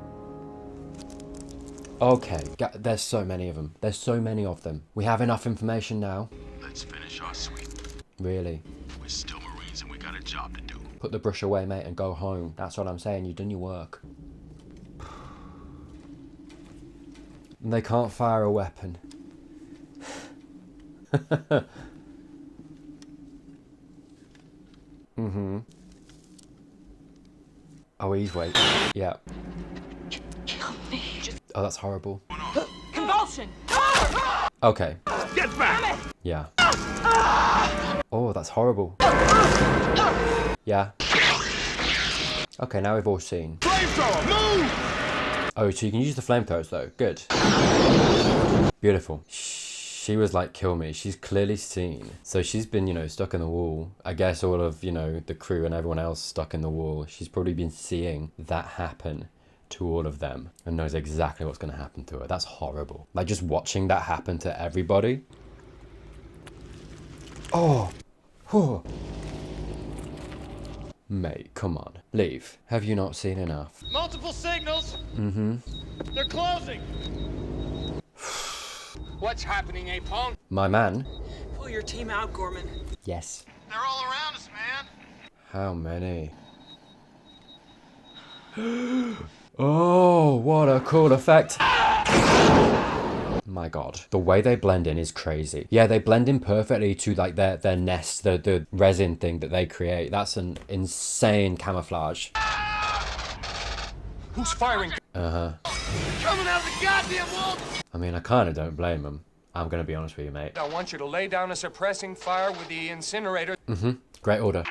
Okay, there's so many of them. There's so many of them. We have enough information now. Let's finish our sweep. Really? We're still Marines and we got a job to do. Put the brush away, mate, and go home. That's what I'm saying. You've done your work. And they can't fire a weapon. Mm-hmm. Oh, he's waiting. Yeah. Kill me. Oh, that's horrible. Convulsion! Okay. Get back! Yeah. Oh, that's horrible. Yeah. Okay, now we've all seen. Flamethrower, move! Oh, so you can use the flamethrowers though. Good. Beautiful. She was like, kill me. She's clearly seen. So she's been, you know, stuck in the wall. I guess all of, you know, the crew and everyone else stuck in the wall. She's probably been seeing that happen to all of them and knows exactly what's going to happen to her. That's horrible. Like just watching that happen to everybody. Oh. Oh. Mate, come on. Leave. Have you not seen enough? Multiple signals! Mm-hmm. They're closing! What's happening, Apone? My man. Pull your team out, Gorman. Yes. They're all around us, man. How many? Oh, what a cool effect. My god, the way they blend in is crazy. Yeah, they blend in perfectly to like their nest, the resin thing that they create. That's an insane camouflage. Who's firing? Uh-huh. Coming out of the goddamn wall! I mean, I kind of don't blame them. I'm gonna be honest with you, mate. I want you to lay down a suppressing fire with the incinerator. Mm-hmm. Great order.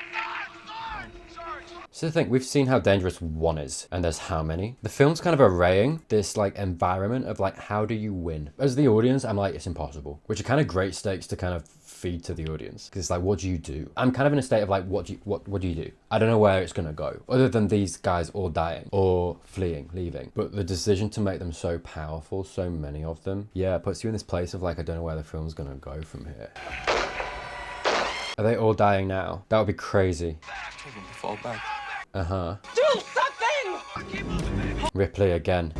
So the thing, we've seen how dangerous one is, and there's how many. The film's kind of arraying this like environment of like, how do you win? As the audience, I'm like, it's impossible, which are kind of great stakes to kind of feed to the audience. Because it's like, what do you do? I'm kind of in a state of like, what do you do? I don't know where it's gonna go, other than these guys all dying or fleeing, leaving. But the decision to make them so powerful, so many of them, yeah, puts you in this place of like, I don't know where the film's gonna go from here. Are they all dying now? That would be crazy. Fall back. Uh-huh. Do something! Ripley again.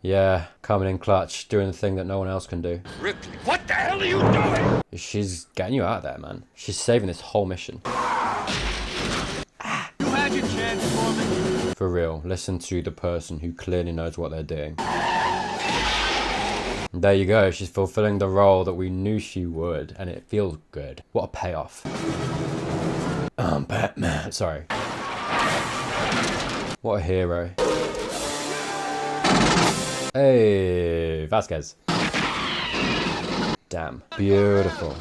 Yeah, coming in clutch, doing the thing that no one else can do. Ripley, what the hell are you doing? She's getting you out there, man. She's saving this whole mission. You had your chance, Foreman. For real, listen to the person who clearly knows what they're doing. And there you go, she's fulfilling the role that we knew she would, and it feels good. What a payoff. Batman. Sorry. What a hero. Hey, Vasquez. Damn. Beautiful.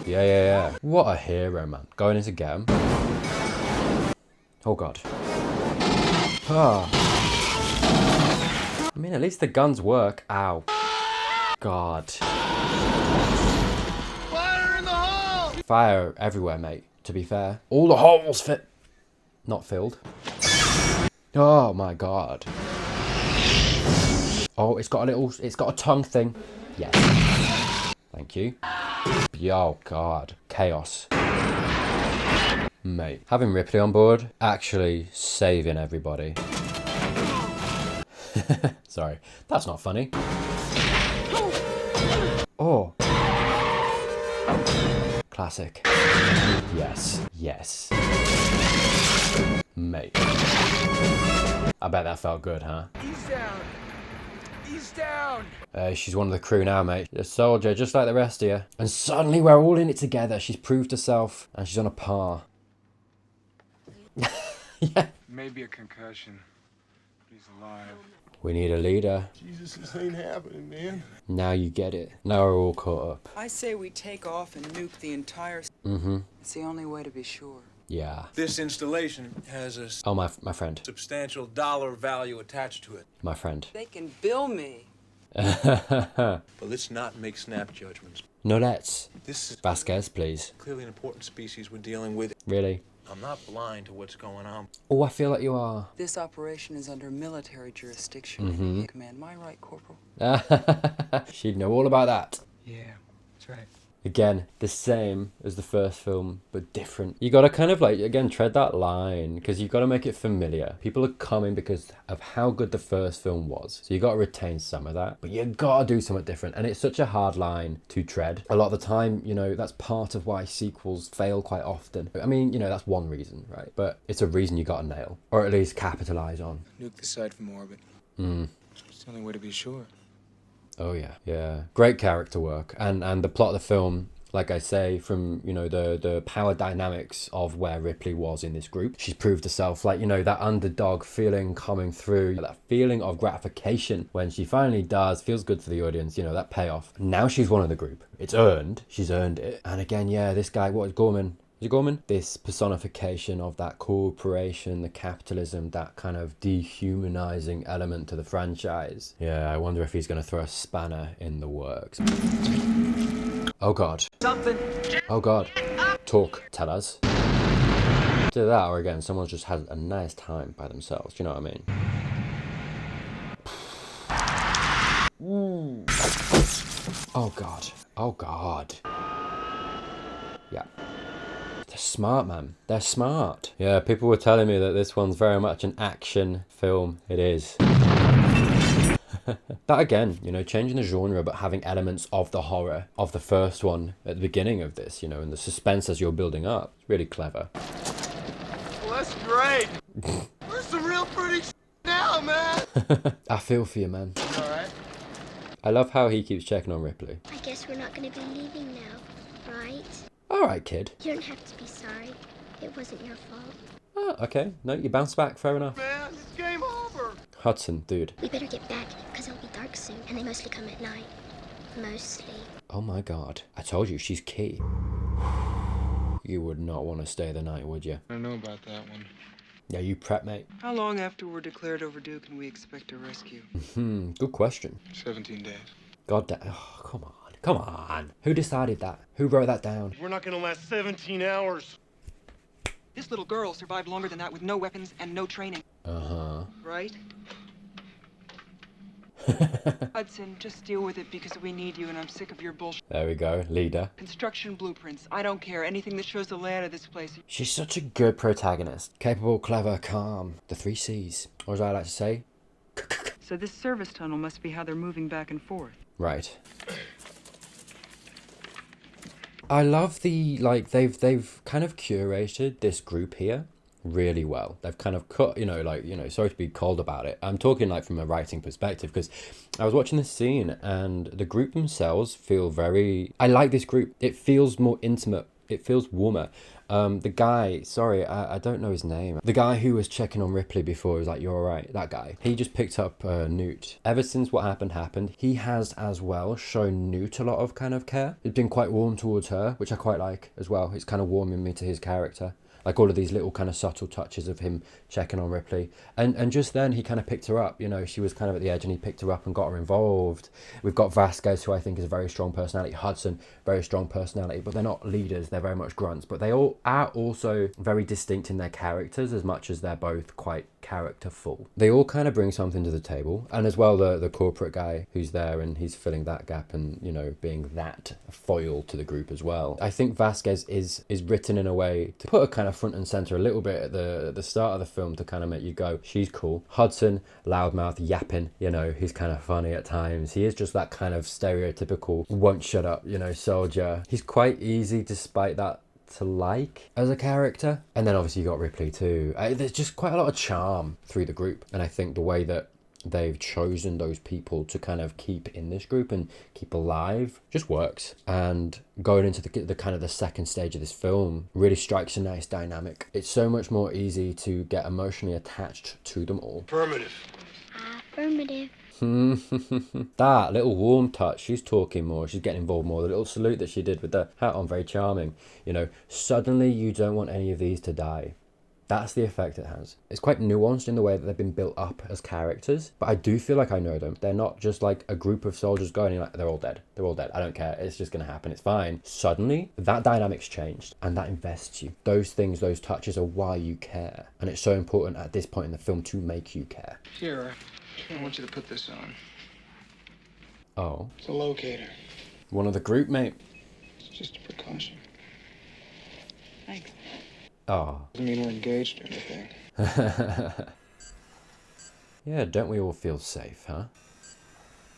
Yeah. What a hero, man. Going in to get him. Oh, God. Ah. I mean, at least the guns work. Ow. God. Fire in the hole! Fire everywhere, mate. To be fair. All the holes fit. Not filled. Oh my god. Oh, it's got a tongue thing. Yes. Thank you. Oh god. Chaos. Mate. Having Ripley on board, actually saving everybody. Sorry. That's not funny. Oh. Classic. Yes. Mate. I bet that felt good, huh? He's down. She's one of the crew now, mate. A soldier, just like the rest of you. And suddenly we're all in it together. She's proved herself, and she's on a par. Yeah. Maybe a concussion. But he's alive. We need a leader. Jesus, this ain't happening, man. Now you get it. Now we're all caught up. I say we take off and nuke the entire... Mm-hmm. It's the only way to be sure. Yeah. This installation has a Oh, my friend. substantial dollar value attached to it. My friend. They can bill me. But let's not make snap judgments. No, let's. This is Vasquez, please. clearly an important species we're dealing with. Really? I'm not blind to what's going on. Oh, I feel like you are. This operation is under military jurisdiction. Mm-hmm. Command, my right, Corporal? She'd know all about that. Yeah, that's right. Again, the same as the first film, but different. You gotta kind of like, again, tread that line, because you gotta make it familiar. People are coming because of how good the first film was. So you gotta retain some of that, but you gotta do something different. And it's such a hard line to tread. A lot of the time, you know, that's part of why sequels fail quite often. I mean, you know, that's one reason, right? But it's a reason you gotta nail, or at least capitalize on. Nuke the site from orbit. It's the only way to be sure. Oh yeah. Great character work, and the plot of the film, like I say, from, you know, the power dynamics of where Ripley was in this group. She's proved herself, like, you know, that underdog feeling coming through, that feeling of gratification when she finally does, feels good for the audience, you know, that payoff. Now she's one of the group. It's earned. She's earned it. And again, yeah, this guy, what is Gorman? Is it Gorman? This personification of that corporation, the capitalism, that kind of dehumanizing element to the franchise. Yeah, I wonder if he's going to throw a spanner in the works. Oh god. Something. Oh god. Talk. Tell us. Do that, or again, someone's just had a nice time by themselves. Do you know what I mean? Ooh. Oh god. Oh god. Yeah. They're smart, man. They're smart. Yeah, people were telling me that this one's very much an action film. It is. That again, you know, changing the genre but having elements of the horror of the first one at the beginning of this, you know, and the suspense as you're building up. It's really clever. Well, that's great. Where's the real pretty now, man? I feel for you, man. You all right? I love how he keeps checking on Ripley. I guess we're not going to be leaving now, right? All right, kid. You don't have to be sorry. It wasn't your fault. Oh, okay. No, you bounce back. Fair enough. Man, it's game over. Hudson, dude. We better get back, because it'll be dark soon, and they mostly come at night. Mostly. Oh my god. I told you, she's key. You would not want to stay the night, would you? I don't know about that one. Yeah, you prep, mate. How long after we're declared overdue can we expect a rescue? Good question. 17 days. God damn. Oh, come on. Come on. Who decided that? Who wrote that down? We're not gonna last 17 hours. This little girl survived longer than that with no weapons and no training. Uh-huh. Right? Hudson, just deal with it because we need you and I'm sick of your bullshit. There we go. Leader. Construction blueprints. I don't care. Anything that shows the layout of this place. She's such a good protagonist. Capable, clever, calm. The 3 C's. Or as I like to say. So this service tunnel must be how they're moving back and forth. Right. I love the, like, they've kind of curated this group here really well. They've kind of cut, you know, like, you know, sorry to be cold about it. I'm talking like from a writing perspective, because I was watching this scene and the group themselves feel very, I like this group. It feels more intimate. It feels warmer. The guy, sorry, I don't know his name. The guy who was checking on Ripley before, was like, you're all right, that guy. He just picked up Newt. Ever since what happened, he has as well shown Newt a lot of kind of care. It's been quite warm towards her, which I quite like as well. It's kind of warming me to his character. Like all of these little kind of subtle touches of him checking on Ripley. And just then he kind of picked her up, you know, she was kind of at the edge and he picked her up and got her involved. We've got Vasquez, who I think is a very strong personality. Hudson, very strong personality, but they're not leaders, they're very much grunts. But they all are also very distinct in their characters as much as they're both quite characterful. They all kind of bring something to the table. And as well, the corporate guy who's there and he's filling that gap and, you know, being that foil to the group as well. I think Vasquez is written in a way to put a kind of front and center a little bit at the start of the film to kind of make you go, she's cool. Hudson, loudmouth, yapping, you know, he's kind of funny at times. He is just that kind of stereotypical won't shut up, you know, soldier. He's quite easy despite that to like as a character. And then obviously you got Ripley too. There's just quite a lot of charm through the group, and I think the way that they've chosen those people to kind of keep in this group and keep alive just works. And going into the kind of the second stage of this film really strikes a nice dynamic. It's so much more easy to get emotionally attached to them all. Affirmative. Affirmative. That little warm touch, she's talking more, she's getting involved more. The little salute that she did with the hat on, very charming. You know, suddenly you don't want any of these to die. That's the effect it has. It's quite nuanced in the way that they've been built up as characters, but I do feel like I know them. They're not just like a group of soldiers going like, they're all dead. They're all dead. I don't care. It's just going to happen. It's fine. Suddenly, that dynamic's changed and that invests you. Those things, those touches are why you care. And it's so important at this point in the film to make you care. Here, I want you to put this on. Oh. It's a locator. One of the group, mate. It's just a precaution. Thanks. Oh. Doesn't mean we're engaged or anything. Yeah, don't we all feel safe, huh?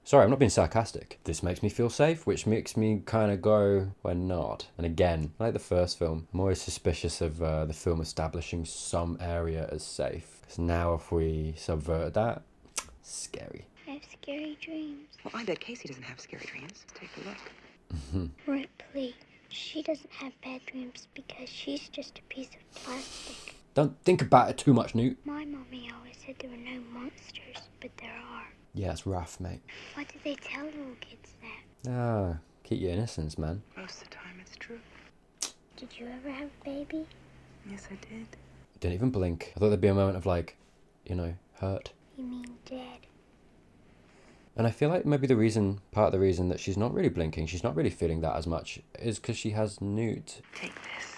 Sorry, I'm not being sarcastic. This makes me feel safe, which makes me kind of go, we're not. And again, like the first film, I'm always suspicious of the film establishing some area as safe. Because now if we subvert that, scary. I have scary dreams. Well, I bet Casey doesn't have scary dreams. Let's take a look. Ripley, she doesn't have bad dreams because she's just a piece of plastic. Don't think about it too much, Newt. My mommy always said there were no monsters, but there are. Yeah, it's rough, mate. Why do they tell little kids that? Ah, keep your innocence, man. Most of the time it's true. Did you ever have a baby? Yes, I did. Didn't even blink. I thought there'd be a moment of like, you know, hurt. You mean dead? And I feel like maybe part of the reason that she's not really blinking, she's not really feeling that as much, is because she has Newt. Take this.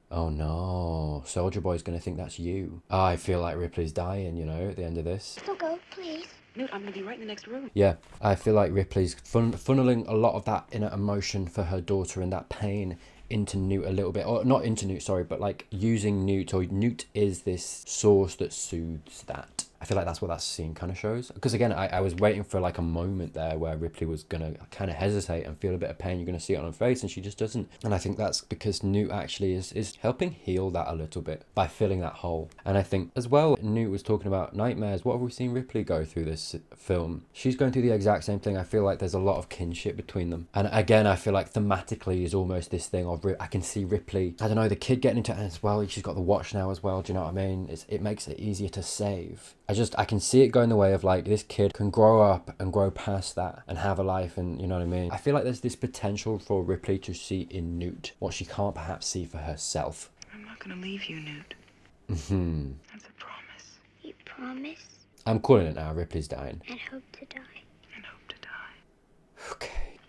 Oh no, Soldier Boy's gonna think that's you. I feel like Ripley's dying, you know, at the end of this. Don't go, please. Newt, I'm gonna be right in the next room. Yeah, I feel like Ripley's funneling a lot of that inner emotion for her daughter and that pain into Newt a little bit. Or not into Newt, sorry, but like using Newt, or Newt is this source that soothes that. I feel like that's what that scene kind of shows. Because again, I was waiting for like a moment there where Ripley was going to kind of hesitate and feel a bit of pain. You're going to see it on her face, and she just doesn't. And I think that's because Newt actually is helping heal that a little bit by filling that hole. And I think as well, Newt was talking about nightmares. What have we seen Ripley go through this film? She's going through the exact same thing. I feel like there's a lot of kinship between them. And again, I feel like thematically is almost this thing of I can see Ripley, I don't know, the kid getting into it as well. She's got the watch now as well. Do you know what I mean? It makes it easier to save. I can see it going the way of like, this kid can grow up and grow past that and have a life, and you know what I mean? I feel like there's this potential for Ripley to see in Newt what she can't perhaps see for herself. I'm not gonna leave you, Newt. Mm-hmm. That's a promise. You promise? I'm calling it now. Ripley's dying. And hope to die. And hope to die. Okay.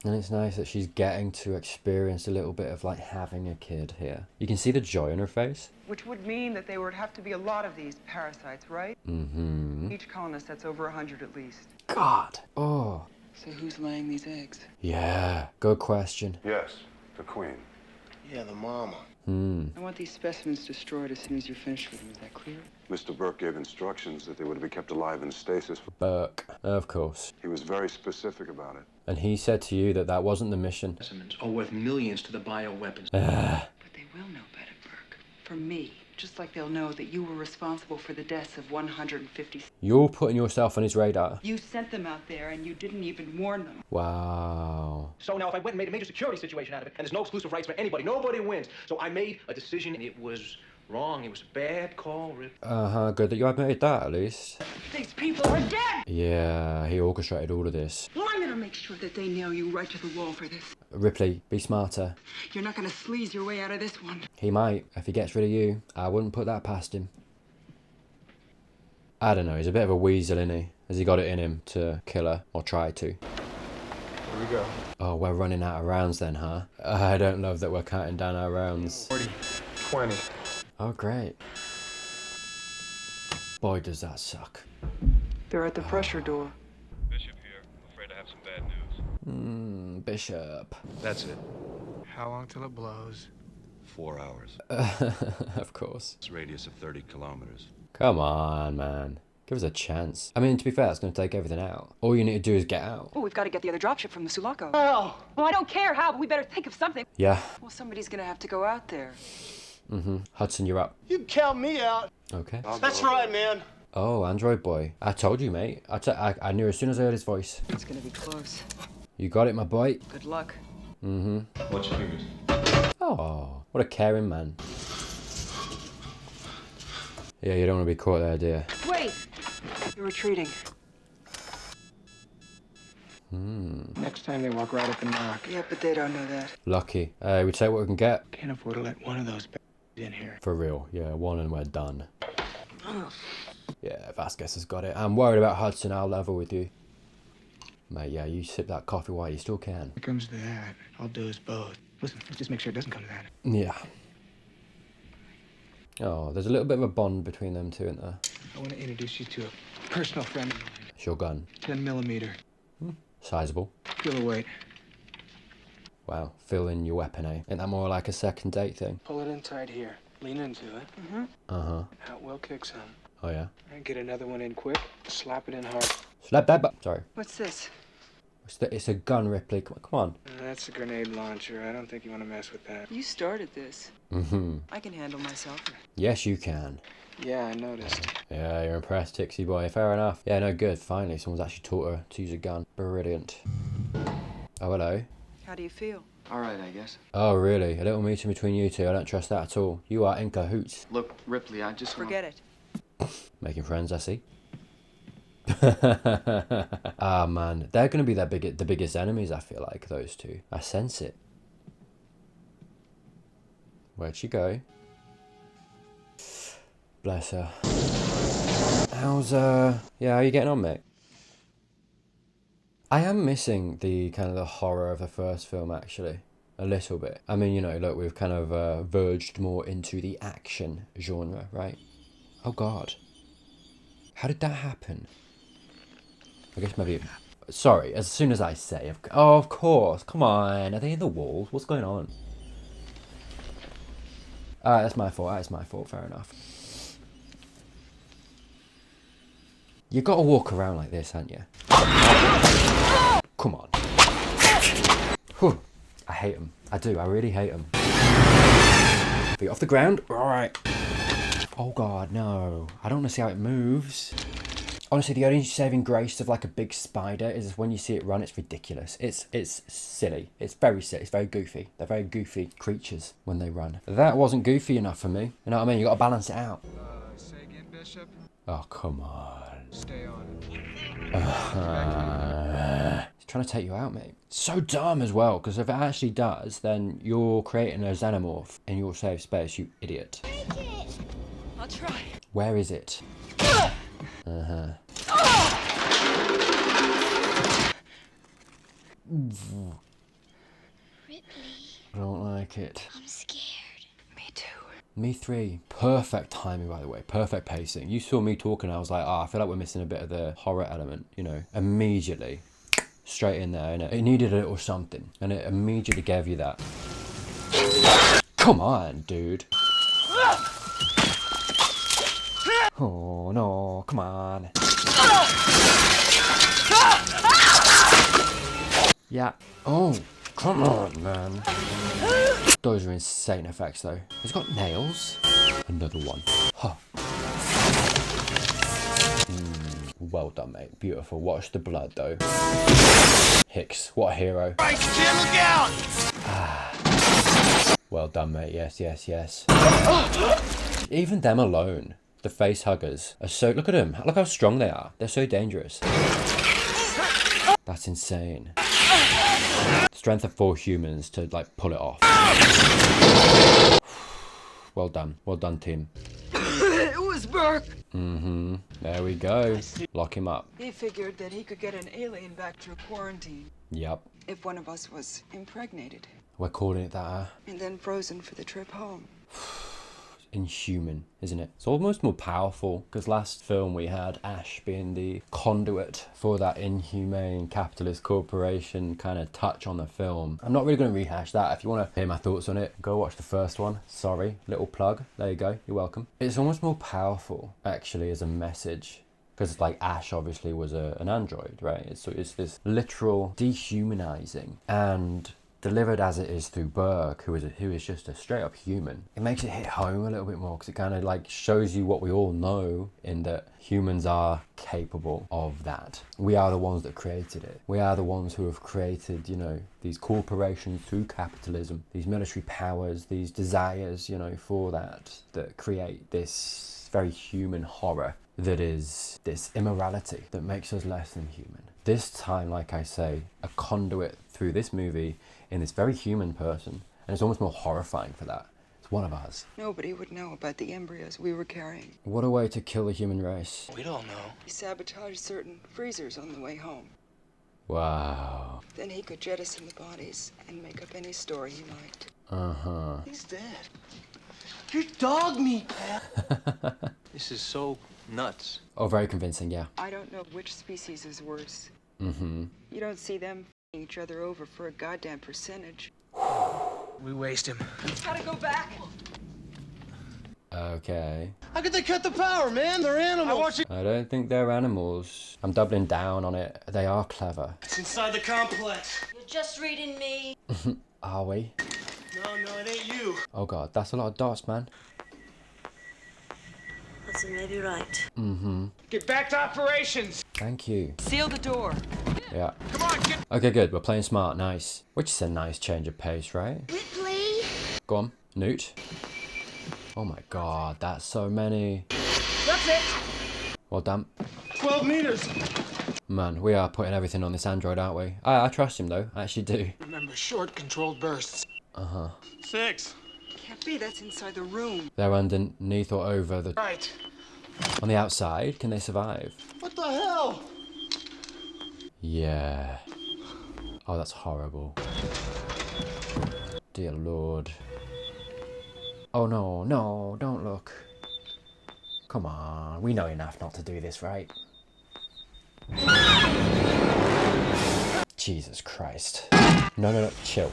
And it's nice that she's getting to experience a little bit of like having a kid here. You can see the joy in her face. Which would mean that there would have to be a lot of these parasites, right? Mm-hmm. Each colonist that's over 100 at least. God. Oh. So who's laying these eggs? Yeah. Good question. Yes, the queen. Yeah, the mama. I want these specimens destroyed as soon as you're finished with them. Is that clear? Mr. Burke gave instructions that they were to be kept alive in stasis. Burke, of course. He was very specific about it. And he said to you that that wasn't the mission. Specimens are worth millions to the bioweapons. But they will know better, Burke. From me. Just like they'll know that you were responsible for the deaths of 150. You're putting yourself on his radar. You sent them out there and you didn't even warn them. Wow. So now if I went and made a major security situation out of it, and there's no exclusive rights for anybody, nobody wins. So I made a decision, and it was wrong. It was a bad call, Rip. Good that you admitted that, at least. These people are dead! Yeah, he orchestrated all of this. Well, I'm gonna make sure that they nail you right to the wall for this. Ripley, be smarter. You're not gonna sleaze your way out of this one. He might, if he gets rid of you. I wouldn't put that past him. I don't know, he's a bit of a weasel, isn't he? Has he got it in him to kill her, or try to? Here we go. Oh, we're running out of rounds then, huh? I don't love that we're counting down our rounds. 40, 20. Oh, great. Boy, does that suck. They're at the pressure door. Bishop here. I'm afraid I have some bad news. Bishop. That's it. How long till it blows? 4 hours. Of course. It's a radius of 30 kilometers. Come on, man. Give us a chance. I mean, to be fair, it's going to take everything out. All you need to do is get out. Oh, we've got to get the other dropship from the Sulaco. Oh! Well, I don't care how, but we better think of something. Yeah. Well, somebody's gonna have to go out there. Hudson, you're up. You count me out. Okay. That's right, man. Oh, Android boy. I told you, mate. I knew as soon as I heard his voice. It's gonna be close. You got it, my boy. Good luck. Watch your fingers. Oh, what a caring man. Yeah, you don't want to be caught there, do you? Wait! You're retreating. Next time they walk right up and knock. Yeah, but they don't know that. Lucky. We take what we can get. Can't afford to let one of those in here. For real. Yeah, one and we're done. Yeah, Vasquez has got it. I'm worried about Hudson. I'll level with you. Mate, yeah, you sip that coffee while you still can. When it comes to that, I'll do us both. Listen, just make sure it doesn't come to that. Yeah. Oh, there's a little bit of a bond between them two, isn't there? I want to introduce you to a personal friend of mine. Shogun. 10 millimeter. Sizable. Feel the weight. Wow, fill in your weapon, eh? Ain't that more like a second date thing? Pull it in tight here. Lean into it. Uh-huh. Out will kick some. Oh, yeah? And get another one in quick. Slap it in hard. Slap that butt. Sorry. What's this? It's a gun, Ripley. Come on. That's a grenade launcher. I don't think you want to mess with that. You started this. Mm-hmm. I can handle myself. Yes, you can. Yeah, I noticed. Yeah, you're impressed, Tixie boy. Fair enough. Yeah, no, good. Finally, someone's actually taught her to use a gun. Brilliant. Oh, hello. How do you feel? All right, I guess. Oh, really? A little meeting between you two. I don't trust that at all. You are in cahoots. Look, Ripley, I just Forget it. Making friends, I see. Ah, man. They're going to be the biggest enemies, I feel like, those two. I sense it. Where'd she go? Bless her. How's, yeah, how are you getting on, mate? I am missing the kind of the horror of the first film, actually. A little bit. I mean, you know, look, we've kind of verged more into the action genre, right? Oh, God. How did that happen? I guess maybe... Sorry, as soon as I say... Oh, of course. Come on. Are they in the walls? What's going on? That's my fault. That's my fault. Fair enough. You gotta walk around like this, haven't you? Come on. Whew. I hate them. I do. I really hate them. Feet off the ground. Alright. Oh god, no. I don't want to see how it moves. Honestly, the only saving grace of like a big spider is when you see it run, it's ridiculous. It's silly. It's very silly. It's very goofy. They're very goofy creatures when they run. That wasn't goofy enough for me. You know what I mean? You gotta balance it out. Say again, Bishop? Oh, come on. Stay on it. He's trying to take you out, mate. So dumb as well, because if it actually does, then you're creating a xenomorph in your safe space, you idiot. I'll try. Where is it? Uh-huh. Ripley. I don't like it. I'm scared. Me too. Me 3. Perfect timing, by the way. Perfect pacing. You saw me talking, I was like, I feel like we're missing a bit of the horror element, you know. Immediately. Straight in there, innit? It needed a little something, and it immediately gave you that. Come on, dude. Oh, no. Come on. Yeah. Oh, come on, man. Those are insane effects, though. It's got nails. Another one. Huh. Well done, mate. Beautiful. Watch the blood, though. Hicks, what a hero. Right, Jim, look out! Well done, mate. Yes, yes, yes. Even them alone, the face huggers, are so... Look at them. Look how strong they are. They're so dangerous. That's insane. Strength of 4 humans to, like, pull it off. Well done. Well done, team. It was Burke. Mm-hmm. There we go. Lock him up. He figured that he could get an alien back through quarantine. Yep. If one of us was impregnated We're calling it that, huh? and then frozen for the trip home. Inhuman, isn't it? It's almost more powerful, because last film we had Ash being the conduit for that inhumane capitalist corporation kind of touch on the film. I'm not really going to rehash that. If you want to hear my thoughts on it, go watch the first one. Sorry, little plug. There you go. You're welcome. It's almost more powerful, actually, as a message. Because like Ash obviously was an android, right? It's this literal dehumanizing, and delivered as it is through Burke, who is just a straight up human. It makes it hit home a little bit more, because it kind of like shows you what we all know, in that humans are capable of that. We are the ones that created it. We are the ones who have created, you know, these corporations through capitalism, these military powers, these desires, you know, for that create this very human horror that is this immorality that makes us less than human. This time, like I say, a conduit through this movie in this very human person, and it's almost more horrifying for that. It's one of us. Nobody would know about the embryos we were carrying. What a way to kill the human race. We don't know. He sabotaged certain freezers on the way home. Wow. Then he could jettison the bodies and make up any story he liked. Uh-huh. He's dead. You're dog meat, pal. This is so nuts. Oh, very convincing, yeah. I don't know which species is worse. Mm-hmm. You don't see them f***ing each other over for a goddamn percentage. We waste him. Gotta go back. Okay. How could they cut the power, man? They're animals. I don't think they're animals. I'm doubling down on it. They are clever. It's inside the complex. You're just reading me. Are we? No, it ain't you. Oh god, that's a lot of dots, man. Hudson may be right. Mm-hmm. Get back to operations. Thank you. Seal the door. Yeah. Come on, get... Okay, good. We're playing smart. Nice. Which is a nice change of pace, right? Ripley. Go on. Newt. Oh my god, that's so many. That's it. Well done. 12 meters. Man, we are putting everything on this android, aren't we? I trust him, though. I actually do. Remember, short, controlled bursts. Uh-huh. 6. Can't be, that's inside the room. They're underneath or over the... Right. On the outside? Can they survive? What the hell? Yeah. Oh, that's horrible. Dear Lord. Oh no, no, don't look. Come on, we know enough not to do this, right? Jesus Christ. No, chill.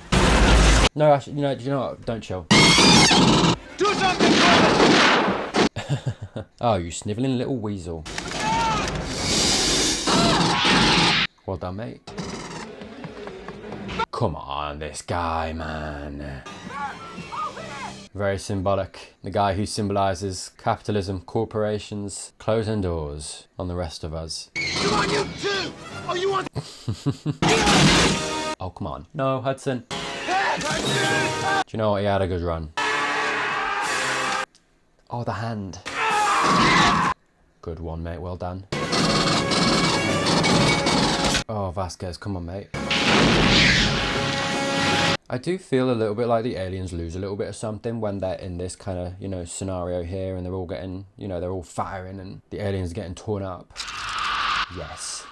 No, actually, you know what? Don't chill. Do something! Oh, you sniveling little weasel. Well done, mate. Come on, this guy, man. Very symbolic. The guy who symbolizes capitalism, corporations, closing doors on the rest of us. Come on, you too! Oh, you want... Oh, come on. No, Hudson. Do you know what? He had a good run. Oh, the hand. Good one, mate. Well done. Oh, Vasquez, come on, mate. I do feel a little bit like the aliens lose a little bit of something when they're in this kind of, you know, scenario here and they're all getting, you know, they're all firing and the aliens are getting torn up. Yes.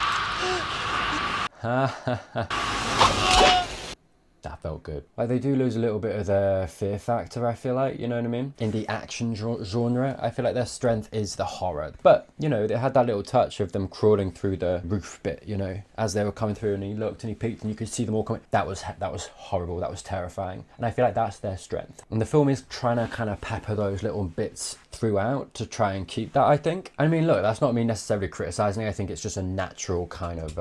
That felt good. Like, they do lose a little bit of their fear factor, I feel like, you know what I mean? In the action genre, I feel like their strength is the horror. But, you know, they had that little touch of them crawling through the roof bit, you know, as they were coming through, and he looked and he peeked and you could see them all coming. That was horrible, that was terrifying. And I feel like that's their strength. And the film is trying to kind of pepper those little bits throughout to try and keep that, I think. I mean, look, that's not me necessarily criticizing it. I think it's just a natural kind of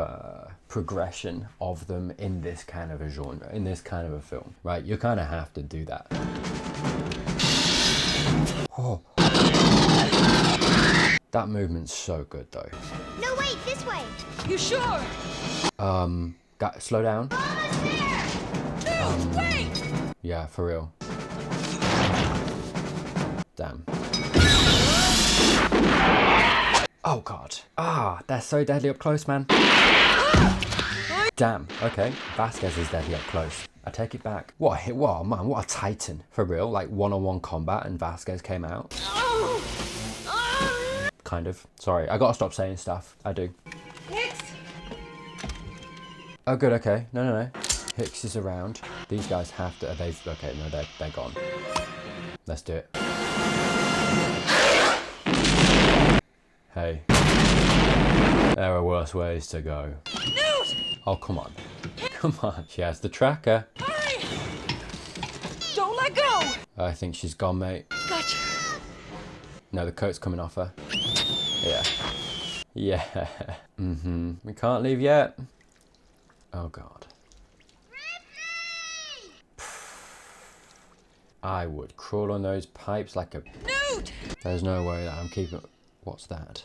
progression of them in this kind of a genre, in this kind of a film, right? You kind of have to do that. Oh. That movement's so good though. No, wait, this way. You sure? Slow down. Wait! Yeah, for real. Damn. Oh god. They're so deadly up close, man. Damn. Okay, Vasquez is deadly up close. I take it back. What a hit. What, man, what a titan. For real, like one-on-one combat and Vasquez came out. Kind of. Sorry, I gotta stop saying stuff. I do. Hicks! Oh good, okay. No. Hicks is around. These guys have to, okay, no, they're gone. Let's do it. Hey. There are worse ways to go. Newt! Oh, come on. Come on. She has the tracker. Hurry! Don't let go! I think she's gone, mate. Gotcha. No, the coat's coming off her. Yeah. Yeah. We can't leave yet. Oh, God. I would crawl on those pipes like a... Newt! There's no way that I'm keeping... What's that?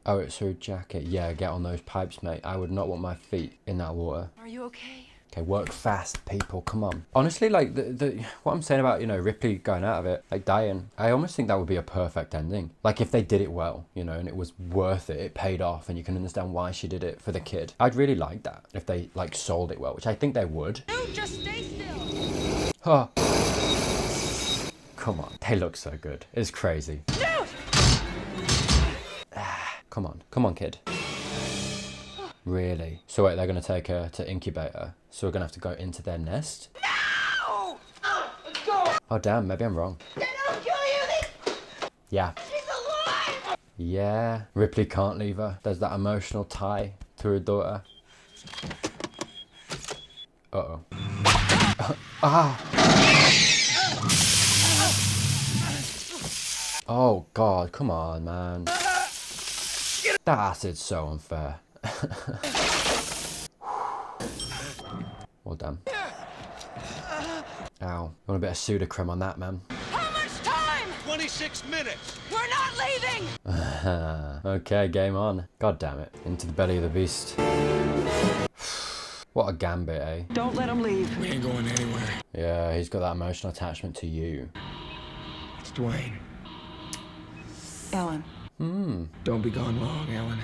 Oh, it's her jacket. Yeah, get on those pipes, mate. I would not want my feet in that water. Are you okay? Okay, work fast, people. Come on. Honestly, like, what I'm saying about, you know, Ripley going out of it, like, dying, I almost think that would be a perfect ending. Like, if they did it well, you know, and it was worth it, it paid off, and you can understand why she did it for the kid. I'd really like that if they, like, sold it well, which I think they would. Newt, just stay still! Huh. Come on. They look so good. It's crazy. Newt! Come on, kid. Really? So wait, they're gonna take her to incubator. So we're gonna have to go into their nest? No! Let's go! Oh damn, maybe I'm wrong. They don't kill you! Yeah. She's alive! Yeah. Ripley can't leave her. There's that emotional tie to her daughter. Uh-oh. Oh god, come on, man. That acid's so unfair. Well done. Ow. You want a bit of Sudocrem on that, man. How much time? 26 minutes. We're not leaving! Okay, game on. God damn it. Into the belly of the beast. What a gambit, eh? Don't let him leave. We ain't going anywhere. Yeah, he's got that emotional attachment to you. It's Dwayne. Ellen. Don't be gone long, Ellen.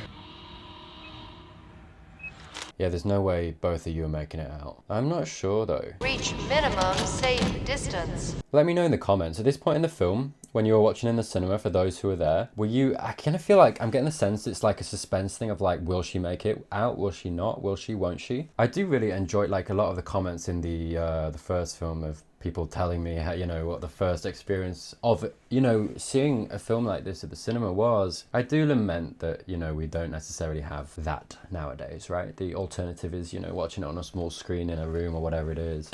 Yeah, there's no way both of you are making it out. I'm not sure though. Reach minimum safe distance. Let me know in the comments. At this point in the film, when you were watching in the cinema, for those who were there, were you... I kind of feel like I'm getting the sense it's like a suspense thing of like, will she make it out? Will she not? Will she? Won't she? I do really enjoy like a lot of the comments in the first film of people telling me how, you know, what the first experience of, you know, seeing a film like this at the cinema was. I do lament that, you know, we don't necessarily have that nowadays, right? The alternative is, you know, watching it on a small screen in a room or whatever it is.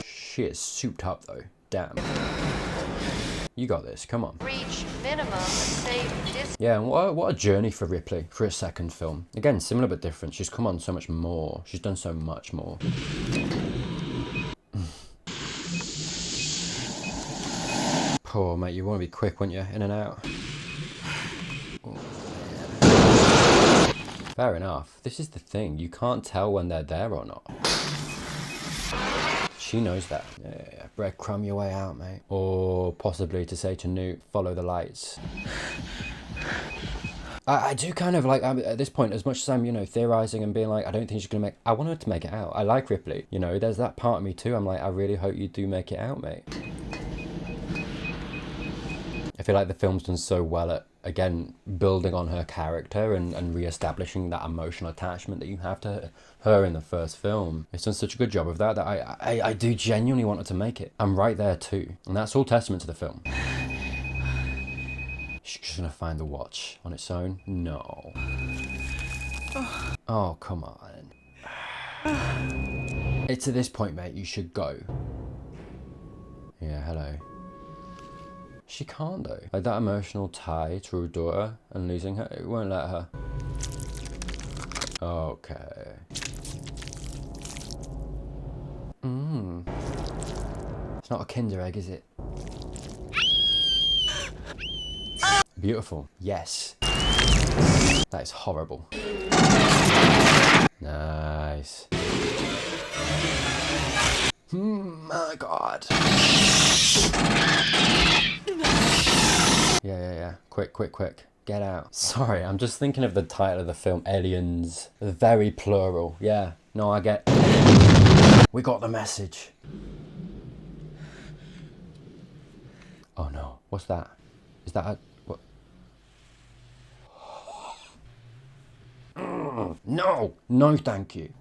She is souped up though. Damn. You got this, come on. Reach minimum minimum a safe distance. Yeah, and what a journey for Ripley for a second film. Again, similar but different. She's come on so much more. She's done so much more. Poor mate, you want to be quick, wouldn't you? In and out. Oh, fair enough. This is the thing. You can't tell when they're there or not. She knows that. Yeah, breadcrumb your way out, mate. Or possibly to say to Newt, follow the lights. I do kind of like, at this point, as much as I'm, you know, theorising and being like, I don't think she's going to make... I want her to make it out. I like Ripley. You know, there's that part of me too. I'm like, I really hope you do make it out, mate. I feel like the film's done so well at, again, building on her character and re-establishing that emotional attachment that you have to her in the first film. It's done such a good job of that I do genuinely want her to make it. I'm right there too. And that's all testament to the film. She's just gonna find the watch on its own? No. Oh, come on. It's at this point, mate, you should go. Yeah, hello. She can't though. Like that emotional tie to her daughter and losing her, it won't let her. Okay. It's not a Kinder Egg, is it? Beautiful. Yes. That is horrible. Nice. My God. Yeah. Quick. Get out. Sorry, I'm just thinking of the title of the film, Aliens. Very plural. Yeah. No, I get... We got the message. Oh no. What's that? Is that a... What? No! No, thank you.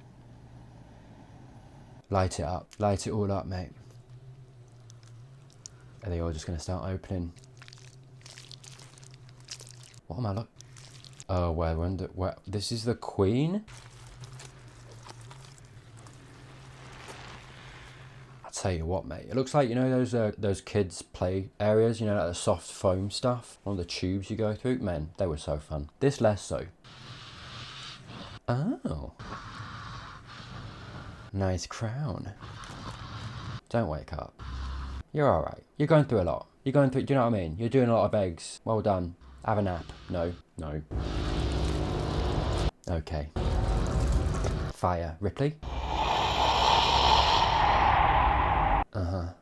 Light it up. Light it all up, mate. Are they all just going to start opening? What am I looking? Oh, where? This is the Queen? I'll tell you what, mate. It looks like, you know, those kids' play areas, you know, like the soft foam stuff, all the tubes you go through. Man, they were so fun. This less so. Oh. Nice crown. Don't wake up. You're alright. You're going through a lot. You're going through, do you know what I mean? You're doing a lot of eggs. Well done. Have a nap. No. Okay. Fire. Ripley? Oh,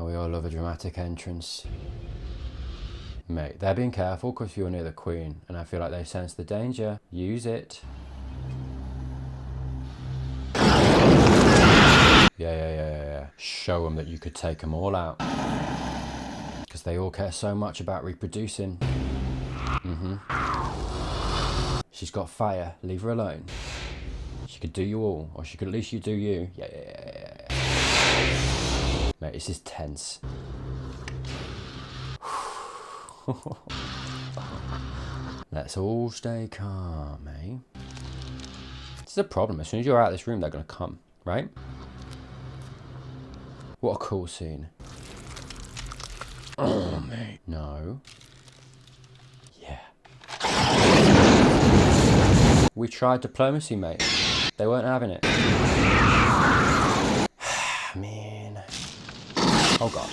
we all love a dramatic entrance. Mate, they're being careful because you're near the Queen, and I feel like they sense the danger. Use it. Yeah. Show them that you could take them all out. Because they all care so much about reproducing. She's got fire. Leave her alone. She could do you all, or she could at least do you. Yeah. Mate, this is tense. Let's all stay calm, eh? This is a problem. As soon as you're out of this room, they're going to come, right? What a cool scene. Oh, mate. No. Yeah. We tried diplomacy, mate. They weren't having it. Man. Oh, God.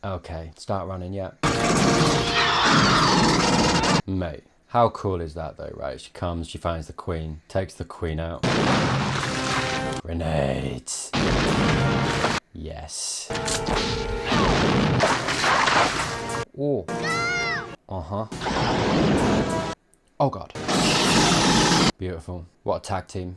Okay, start running, yeah. Mate, how cool is that, though, right? She comes, she finds the Queen, takes the Queen out. Grenades. Yes. Oh. Oh, God. Beautiful. What a tag team.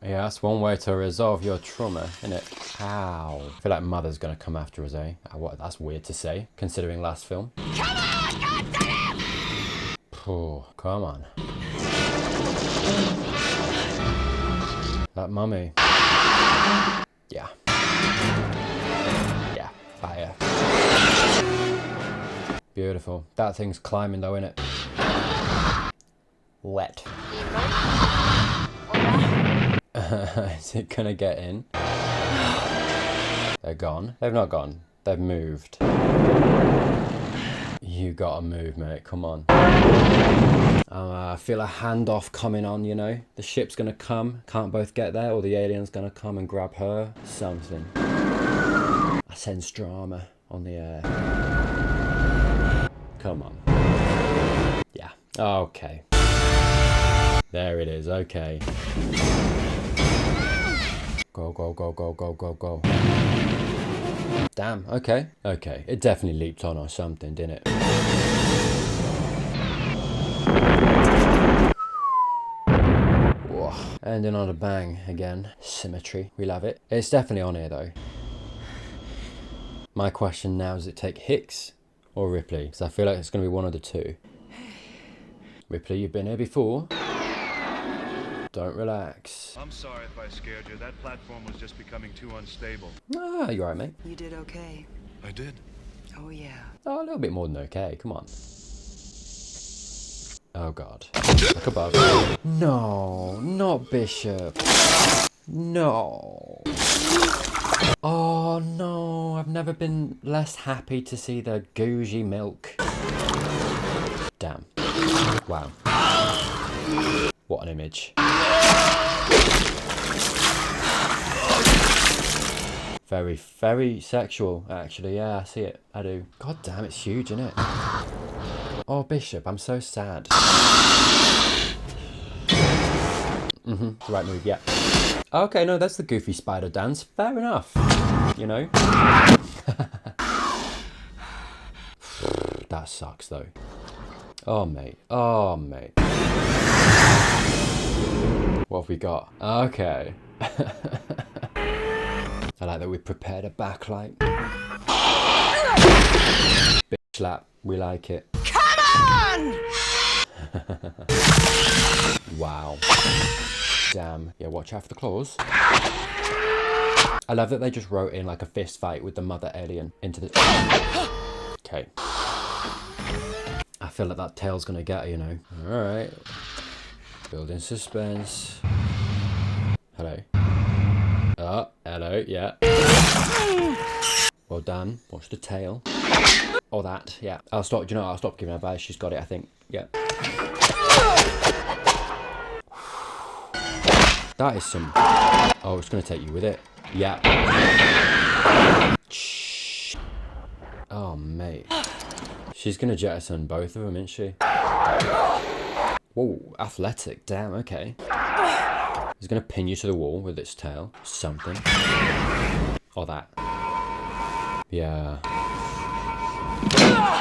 Yeah, that's one way to resolve your trauma, isn't it? Ow. I feel like Mother's gonna come after us, eh? That's weird to say, considering last film. Come on, goddamn! Oh, come on. That mummy. Yeah. Yeah, fire. Beautiful. That thing's climbing though, innit? Wet. Is it gonna get in? They're gone. They've not gone. They've moved. You gotta move, mate. Come on. I feel a handoff coming on, you know? The ship's gonna come. Can't both get there, or the alien's gonna come and grab her. Something. I sense drama on the air. Come on. Yeah. Okay. There it is. Okay. Go, go, go, go, go, go, go. Damn. Okay. Okay. It definitely leaped on or something, didn't it? Whoa. Ending on a bang again. Symmetry. We love it. It's definitely on here though. My question now, does it take Hicks or Ripley? Because I feel like it's going to be one of the two. Ripley, you've been here before. Don't relax. I'm sorry if I scared you. That platform was just becoming too unstable. Ah, you alright, mate? You did okay. I did? Oh, yeah. Oh, a little bit more than okay. Come on. Oh, God. Look above. No, not Bishop. No. Oh, no. I've never been less happy to see the Gougie milk. Damn. Wow. What an image. Very, very sexual, actually. Yeah, I see it. I do. God damn, it's huge, isn't it? Oh, Bishop, I'm so sad. Right move, yeah. Okay, no, that's the goofy spider dance. Fair enough. You know? That sucks, though. Oh, mate. Oh, mate. What have we got? Okay. I like that we prepared a backlight. Bitch slap. We like it. Come on! Wow. Damn. Yeah, watch out for the claws. I love that they just wrote in like a fist fight with the mother alien into the... Okay. I feel like that tail's gonna get her, you know. Alright. Building suspense. Hello. Oh, hello, yeah. Well done. Watch the tail. Or that, yeah. I'll stop, do you know what? I'll stop giving her advice. She's got it, I think. Yeah. That is some... Oh, it's going to take you with it. Yeah. Shh. Oh, mate. She's going to jettison both of them, isn't she? Whoa, athletic. Damn, okay. It's going to pin you to the wall with its tail. Something. Or that. Yeah.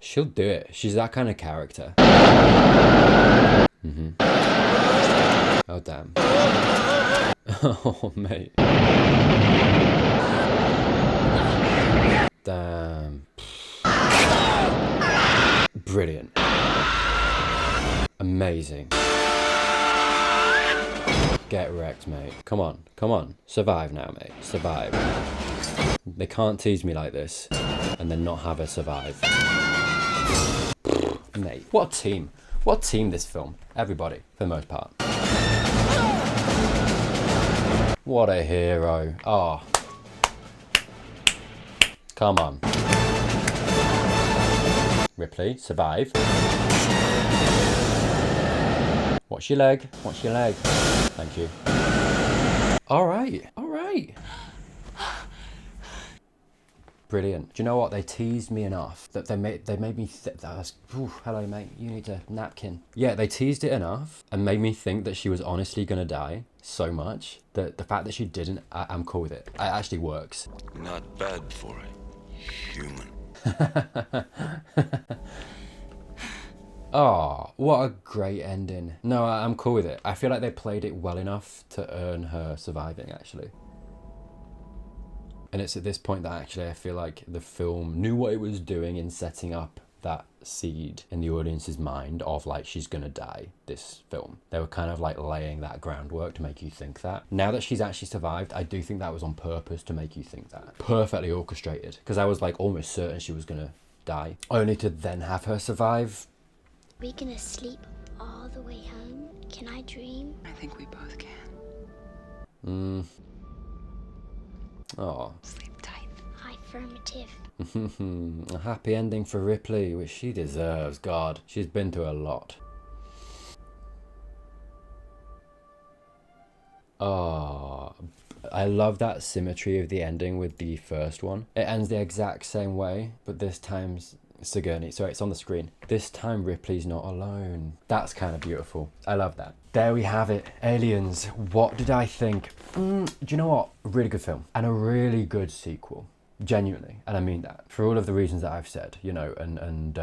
She'll do it. She's that kind of character. Oh, damn. Oh, mate. Damn. Brilliant. Amazing. Get wrecked, mate. Come on. Come on. Survive now, mate. Survive. They can't tease me like this and then not have her survive. Mate, what a team. What a team, this film. Everybody, for the most part. What a hero. Oh. Come on. Ripley, survive. Watch your leg. Watch your leg. Thank you. Alright. Alright. Brilliant. Do you know what? They teased me enough that they made me hello, mate. You need a napkin. Yeah, they teased it enough and made me think that she was honestly gonna die so much that the fact that she didn't, I'm cool with it. It actually works. Not bad for a human. Oh, what a great ending. No, I'm cool with it. I feel like they played it well enough to earn her surviving, actually. And it's at this point that actually I feel like the film knew what it was doing in setting up that seed in the audience's mind of like, she's gonna die, this film. They were kind of like laying that groundwork to make you think that. Now that she's actually survived, I do think that was on purpose to make you think that. Perfectly orchestrated. Because I was like almost certain she was gonna die. Only to then have her survive. Are we gonna sleep all the way home? Can I dream? I think we both can. Oh. Sleep tight. affirmative. A happy ending for Ripley, which she deserves. God, she's been through a lot. Oh, I love that symmetry of the ending with the first one. It ends the exact same way, but this time's Sigourney. Sorry, it's on the screen. This time Ripley's not alone. That's kind of beautiful. I love that. There we have it. Aliens. What did I think? Do you know what? A really good film. And a really good sequel. Genuinely. And I mean that. For all of the reasons that I've said, you know, and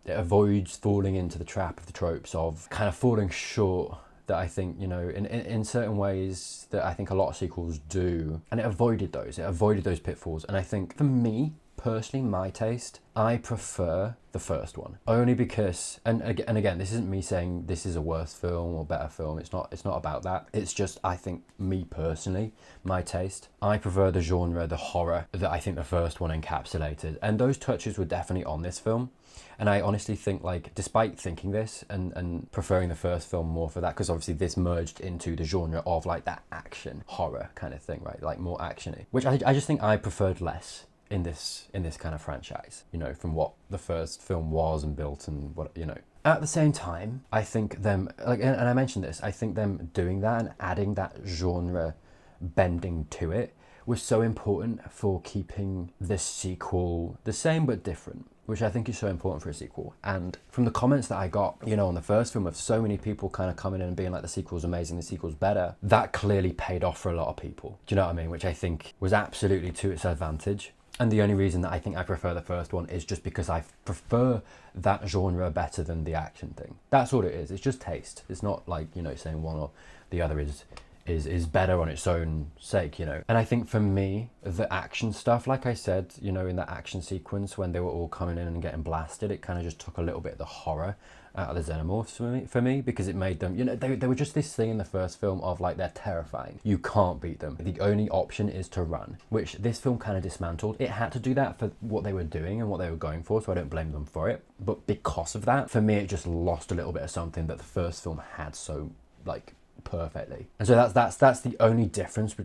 it avoids falling into the trap of the tropes of kind of falling short that I think, you know, in certain ways that I think a lot of sequels do. And it avoided those pitfalls. And I think for me, personally, my taste, I prefer the first one. Only because, and again, this isn't me saying this is a worse film or better film. It's not about that. It's just, I think, me personally, my taste, I prefer the genre, the horror that I think the first one encapsulated. And those touches were definitely on this film. And I honestly think, like, despite thinking this and preferring the first film more for that, because obviously this merged into the genre of like that action horror kind of thing, right? Like more actiony, which I just think I preferred less in this kind of franchise, you know, from what the first film was and built and what, you know. At the same time, I think them, like, and I mentioned this, I think them doing that and adding that genre bending to it was so important for keeping the sequel the same but different, which I think is so important for a sequel. And from the comments that I got, you know, on the first film, of so many people kind of coming in and being like, the sequel's amazing, the sequel's better, that clearly paid off for a lot of people. Do you know what I mean? Which I think was absolutely to its advantage. And the only reason that I think I prefer the first one is just because I prefer that genre better than the action thing. That's all it is. It's just taste. It's not like, you know, saying one or the other is better on its own sake, you know. And I think for me, the action stuff, like I said, you know, in that action sequence when they were all coming in and getting blasted, it kind of just took a little bit of the horror out of the xenomorphs for me, because it made them, you know, they were just this thing in the first film of like, they're terrifying. You can't beat them. The only option is to run, which this film kind of dismantled. It had to do that for what they were doing and what they were going for, so I don't blame them for it. But because of that, for me, it just lost a little bit of something that the first film had so, like, perfectly. And so that's the only difference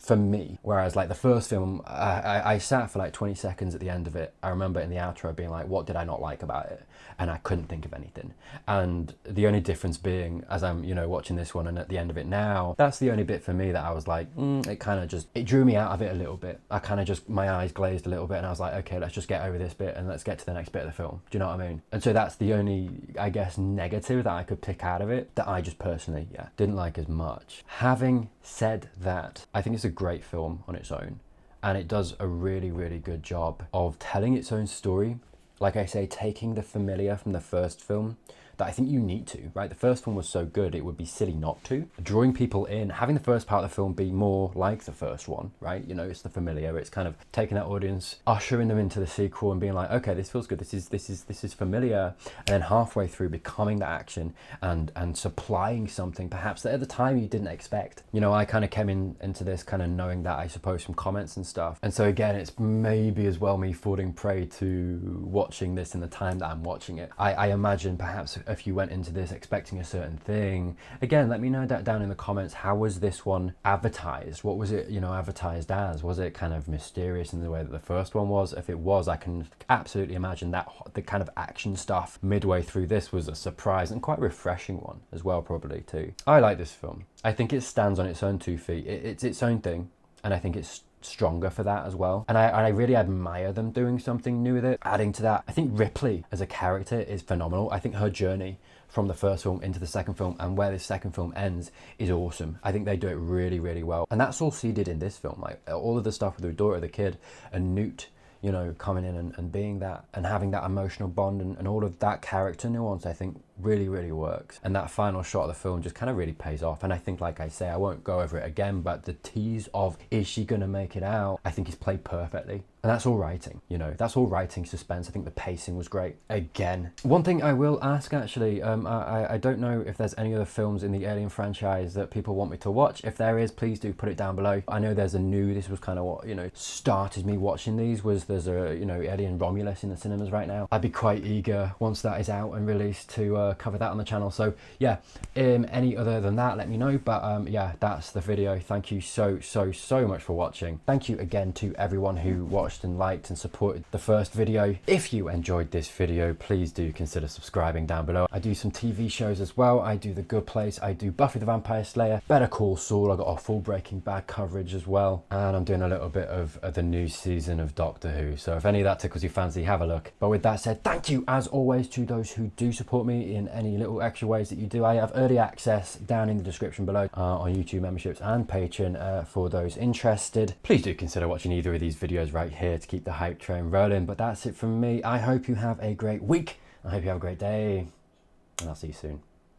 for me. Whereas like the first film, I sat for like 20 seconds at the end of it. I remember in the outro being like, what did I not like about it? And I couldn't think of anything. And the only difference being, as I'm, you know, watching this one and at the end of it now, that's the only bit for me that I was like, it kind of just, it drew me out of it a little bit. I kind of just, my eyes glazed a little bit and I was like, okay, let's just get over this bit and let's get to the next bit of the film. Do you know what I mean? And so that's the only, I guess, negative that I could pick out of it that I just personally, didn't like as much. Having said that, I think it's a great film on its own, and it does a really, really good job of telling its own story. Like I say, taking the familiar from the first film that I think you need to, right? The first one was so good, it would be silly not to. Drawing people in, having the first part of the film be more like the first one, right? You know, it's the familiar, it's kind of taking that audience, ushering them into the sequel and being like, okay, this feels good, this is familiar, and then halfway through becoming the action and supplying something perhaps that at the time you didn't expect. You know, I kind of came into this kind of knowing that, I suppose, from comments and stuff. And so again, it's maybe as well me falling prey to watching this in the time that I'm watching it. I imagine perhaps if you went into this expecting a certain thing, again, let me know that down in the comments. How was this one advertised? What was it, you know, advertised as? Was it kind of mysterious in the way that the first one was? If it was, I can absolutely imagine that the kind of action stuff midway through this was a surprise and quite refreshing one as well, probably too. I like this film. I think it stands on its own 2 feet. It's its own thing, and I think it's stronger for that as well. And I really admire them doing something new with it. Adding to that, I think Ripley as a character is phenomenal. I think her journey from the first film into the second film and where this second film ends is awesome. I think they do it really, really well. And that's all seeded in this film. Like all of the stuff with the daughter, the kid, and Newt, you know, coming in and being that and having that emotional bond and all of that character nuance, I think really, really works. And that final shot of the film just kind of really pays off. And I think, like I say, I won't go over it again, but the tease of, is she gonna make it out, I think is played perfectly. And that's all writing, you know, that's all writing suspense. I think the pacing was great. Again, one thing I will ask, actually, I don't know if there's any other films in the Alien franchise that people want me to watch. If there is, please do put it down below. I know there's this was kind of what, you know, started me watching these, there's a, you know, Alien Romulus in the cinemas right now. I'd be quite eager once that is out and released to cover that on the channel. So yeah, any other than that, let me know. But yeah, that's the video. Thank you so much for watching. Thank you again to everyone who watched and liked and supported the first video. If you enjoyed this video, please do consider subscribing down below. I do some TV shows as well. I do The Good Place, I do Buffy the Vampire Slayer, Better Call Saul, I got a full Breaking Bad coverage as well, and I'm doing a little bit of the new season of Doctor Who. So if any of that tickles your fancy, have a look. But with that said, thank you as always to those who do support me in any little extra ways that you do. I have early access down in the description below on YouTube memberships and Patreon for those interested. Please do consider watching either of these videos right here to keep the hype train rolling. But that's it from me. I hope you have a great week. I hope you have a great day, and I'll see you soon.